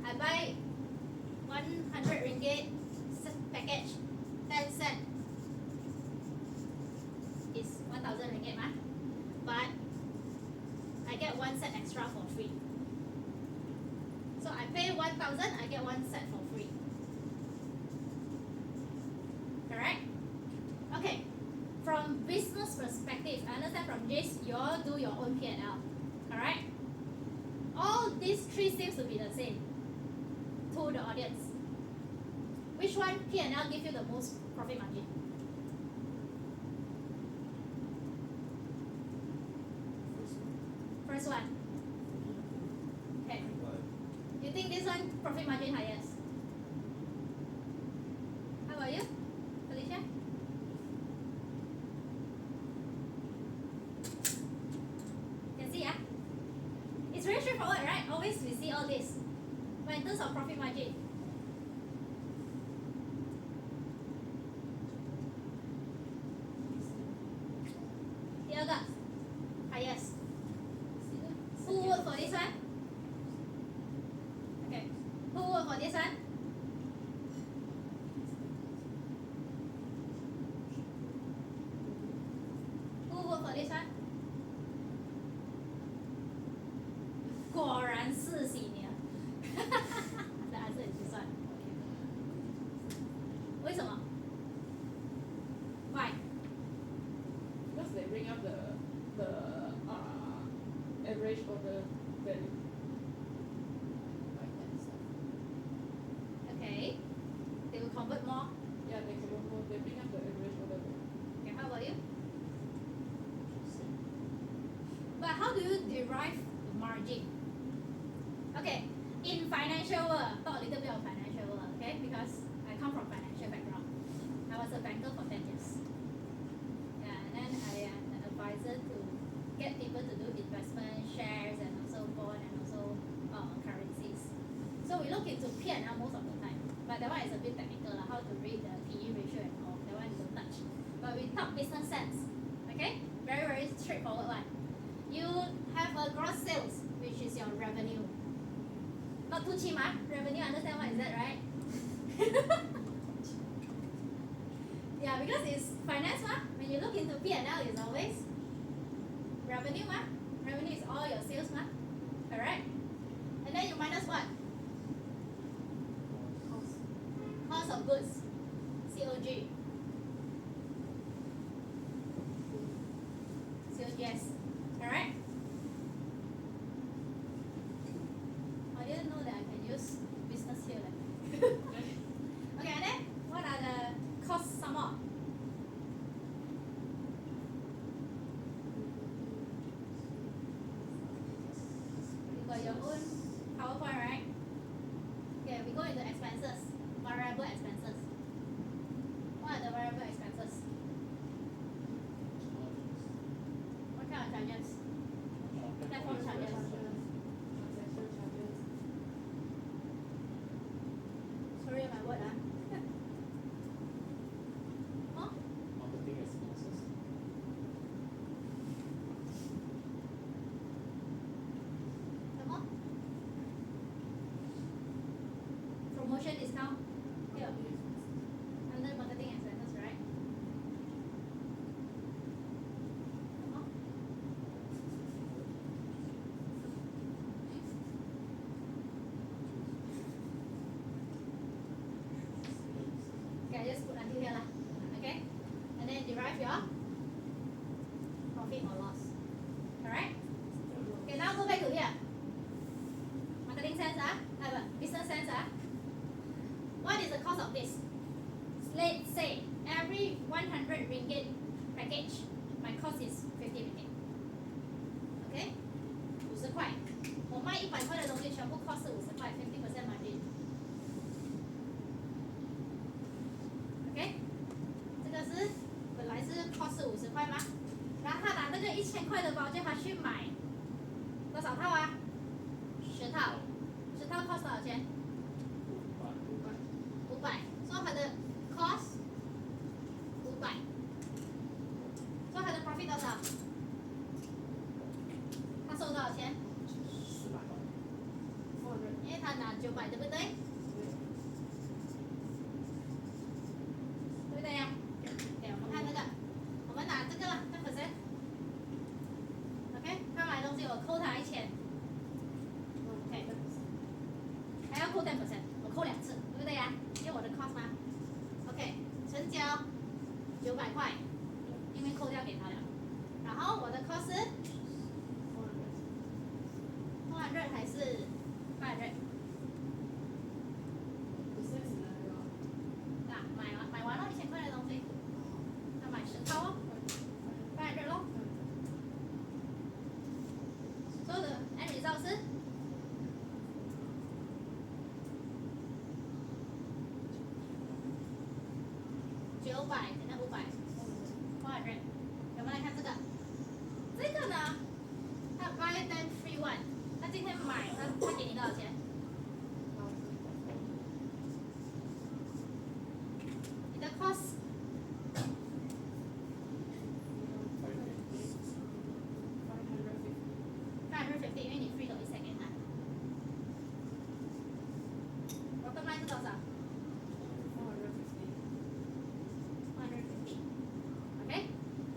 I buy 100 ringgit package, 10 cent is 1000 ringgit, but I get 1 set extra for free. So I pay 1000, I get 1 set for free. Correct? Okay. From business perspective, I understand from this, you all do your own P&L. Alright? All these three seems to be the same to the audience. Which one P&L give you the most profit margin? First one. Okay. You think this one profit margin highest? How about you, Felicia? Can see, yeah? It's very straightforward, right? Always we see all this. But in terms of profit margin, the other highest. Who vote for this one? Okay. Who vote for this one? 然四喜年。The answer is this one. Okay. 为什么 ？Why? Because they bring up the average order value. Okay. They will convert more. Yeah, they can more. They bring up the average order value. Okay, how about you? But how do you derive the margin? Okay, in financial world, talk a little bit of financial world, okay? Because I come from financial background. I was a banker for 10 years. Yeah, and then I am an advisor to get people to do investment, shares, and also bond, and also currencies. So we look into P&L most of the time. But that one is a bit technical, how to read the PE ratio and all. That one we don't touch. But we talk business sense. Okay? Very, very straightforward one. You have a gross sales, which is your revenue. Not too cheap, revenue, understand what is that, right? Yeah, because it's finance, when you look into P&L, it's always revenue, revenue is all your sales, correct? And then you minus what? Cost of goods, COG. COGS, alright? I didn't know that I can use business here. Okay, and then what are the costs some more? You got your own PowerPoint, right? Okay, we go into expenses, variable expenses. What are the variable expenses? What kind of charges? Platform charges. Transaction charges. Sorry, my word, Huh? Marketing expenses. Some more? Promotion discount? Here. Under marketing expenses, right? Some more? Okay, I just put until here lah. Okay? And then derive your profit or loss. Alright? Okay, now go back to here. Marketing sense, business sense, What is the cost of this? Let's say every 100 ringgit package, my cost is 50 ringgit. Okay? 50块。我卖100块的东西，全部 cost 是50块，50% margin。OK？ 这个是本来是 cost 50块吗？然后他拿这个1000块的包，叫他去买多少套？10套。10套 cost 多少钱？500。所以它的 cost 500。所以它的 profit 多少？他收多少钱？ 400。因为他拿900，对不对？对不对呀？对，我们看这个，我们拿这个了10%。OK， 他买东西我扣他1000。OK， 还要扣10%，我扣2次，对不对呀？因为我的 cost 嘛。OK， 成交900块，因为扣掉给他了。然后我的 cost 是400还是800？买完了1000块的东西，要买10套800咯。所有的 end result 是900减到500，400。我们来看这个，这个呢，它 buy 10 free one， 他今天买，他给你多少钱？你的 cost 550，因为你 free 了1 second 我刚卖是多少？450。OK，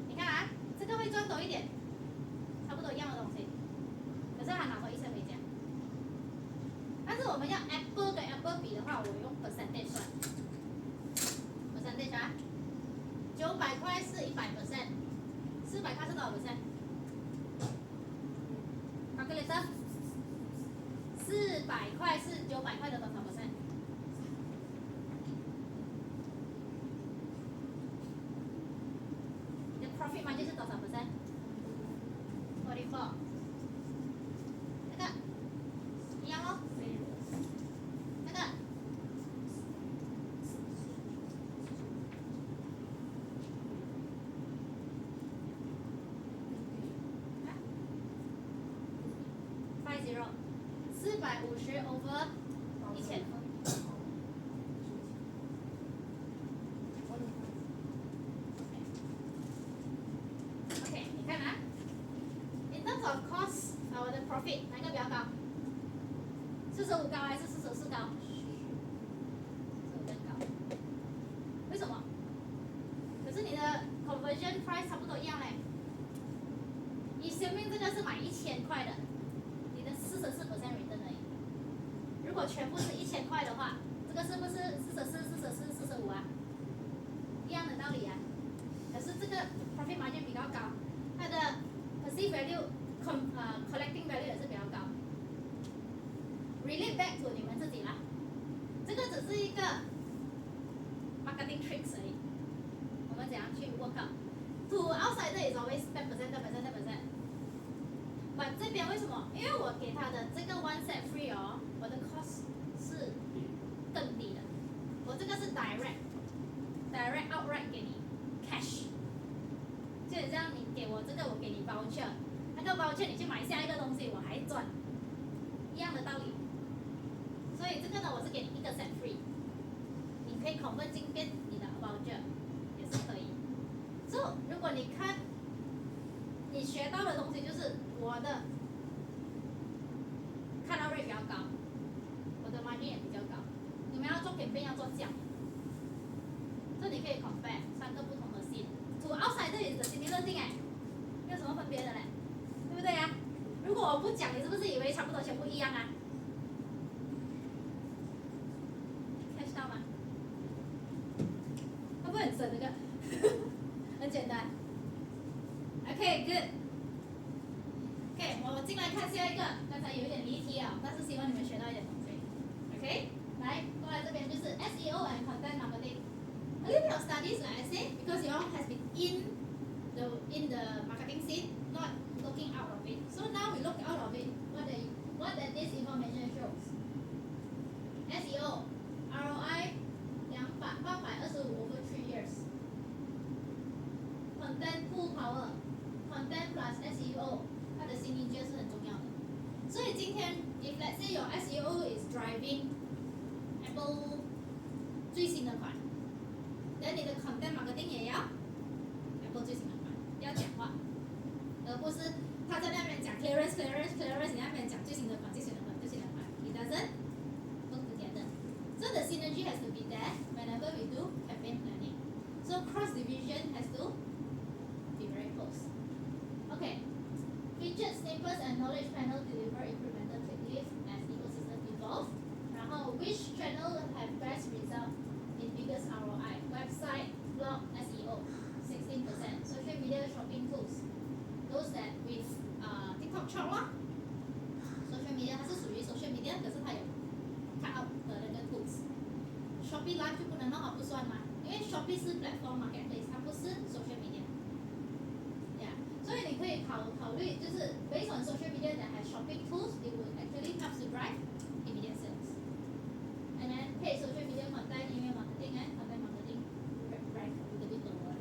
你看这个会赚多一点，差不多一样的东西，可是他拿回1000回家。我们要 Apple 跟 Apple 比的话，我用 percentage 算 percentage 啊，900块是100%，400块是多少%？calculator， 400块是900块的多少%？你的 profit margin 是多少%？44。那个一样咯，那个。50，450 over 1000。OK， 你看啊 ，in terms of cost， 我的 profit 哪一个比较高？45高还是44高？45更高。为什么？可是你的 conversion price 差不多一样嘞。以前面这个是买1000块的，你的44% return 而已。如果全部是1000块的话，这个是不是44、45啊？一样的道理啊。可是这个 profit margin 比较高，它的 perceived value collecting value 也是比较高。relate back to 你们自己啦，这个只是一个 marketing tricks 而已。我们怎样去 work out？ To outsider is always 10%。But 这边为什么？因为我给他的这个 one set free 哦，我的 cost 是更低的。我这个是 direct outright 给你 cash， 就很像你给我这个，我给你 voucher， 那个 voucher 你去买下一个东西，我还赚，一样的道理。所以这个呢，我是给你一个 set free， 你可以 convert 进变你的 voucher 也是可以。So 如果你看，你学到的东西就是我的看到 rate 比较高，我的 margin 也比较高。你们要做 campaign 要做这样，这你可以 compare 3个不同的 scene。To outsider is the similar thing 没有什么分别的嘞，对不对呀？如果我不讲，你是不是以为差不多全部一样啊？catch 到吗？会不会很深这个？很简单。OK good。OK， 我进来看下一个，刚才有一点离题啊，但是希望你们学到一点东西。OK， 来过来这边就是 SEO and content marketing。A little bit of studies, like I say, because you all has been in the marketing scene, not looking out of it. So now we look out of it. What that this information shows. SEO, ROI 825 over 3 years. Content pool power, content plus SEO. 它的新音乐是很重要的，所以今天 if let's say your SEO is driving Apple 最新的款，那你的 content marketing 也要 Apple 最新的款，要讲话，而不是他在那边讲 clearance， 你那边讲最新的款，it doesn't work together. So the synergy has to be there whenever we do campaign planning. So cross division has to be very close. Okay. Featured snippets and knowledge panel deliver incremental click lift as ecosystem evolve. 然后 which channel have best result in biggest ROI? Website, blog, SEO, 16%. Social media shopping tools. Those that with TikTok Shop 啦 social media 它是属于 social media， 可是它有 cut out 的那个 tools。Shopee Live 就不能让它不算嘛，因为 Shopee 是 platform marketplace， 它不是 social media。所以你可以考虑，就是 based on social media that has shopping tools, it will actually help to drive immediate sales. And then paid social media content, email marketing, and content marketing rank a little bit lower.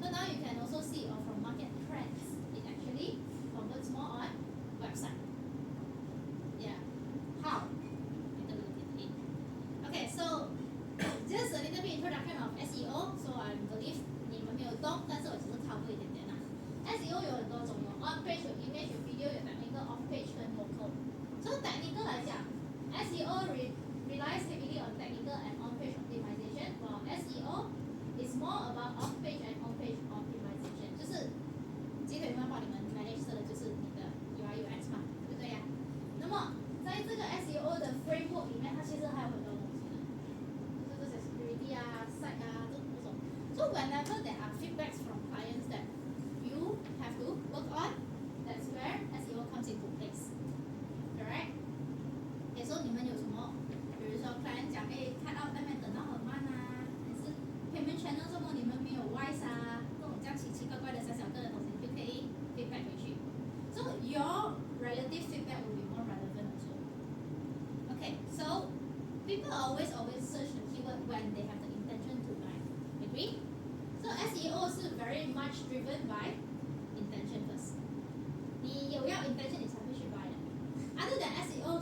So now you can also see from market trends, it actually converts more on website. Yeah. How? Take a look at it. Okay, so just a little bit introduction of SEO. So I believe 你们没有懂，但是我只是考虑一点点啦。SEO 有很多种，有 on page， 有 image， 有 video， 有 technical off page 跟 local。所以 technical 来讲 ，SEO relies heavily on technical and on page optimization, while SEO is more about off page and on page optimization。就是集体会帮你们 manage 的就是你的 UI UX 嘛，对不对呀？那么在这个 SEO 的 framework 里面，它其实还有很多东西的，就是这些 security 啊、site 啊这种。So whenever there are feedbacks from clients that you have to work on, that's where SEO comes into place, correct? Okay, so 你们有什么？比如说 client 讲，哎 ，cut out 那边等到很慢啊，还是 payment channel 什么你们没有 wise 啊，这种这样奇奇怪怪的小小个的东西，你就可以 feedback 回去。So your relative feedback will be more relevant also. Okay, so people always search the keyword when they have the intention to buy. Agree? So SEO 是 very much driven by intention first. 你有要 intention 你才会去 buy 的。Other than SEO，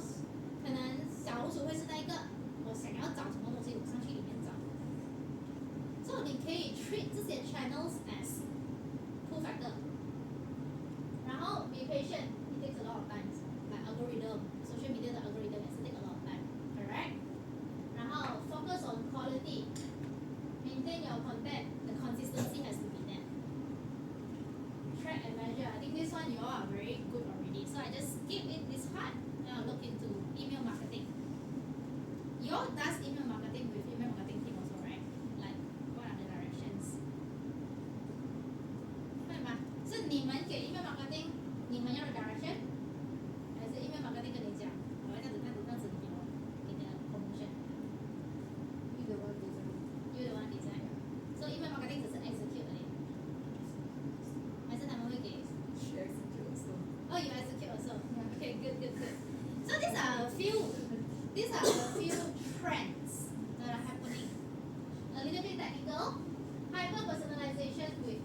可能小红书会是那一个我想要找什么东西，我上去里面找。So 你可以 treat 这些 channels as pull factor. 然后 be patient, it takes a lot of time. Like algorithm, social media 的 algorithm 也是 take a lot of time, correct? 然后 focus on quality, maintain your content, the consistency has to be there. Track and measure, I think this one you all are very good already. So I just skip it this part and I'll look into email marketing. You all does email marketing with email marketing team also, right? Like what are the directions? 对吗？是你们给 email marketing 你们要的 direction， 还是 email marketing 跟你讲，我要这样子你给我你的 promotion， Either one design. you the one design， so email marketing 只是 execute 而已，还是他们会给 She execute also. Oh, you execute also. Okay, good. So these are a few trends that are happening. A little bit technical. Hyper personalization with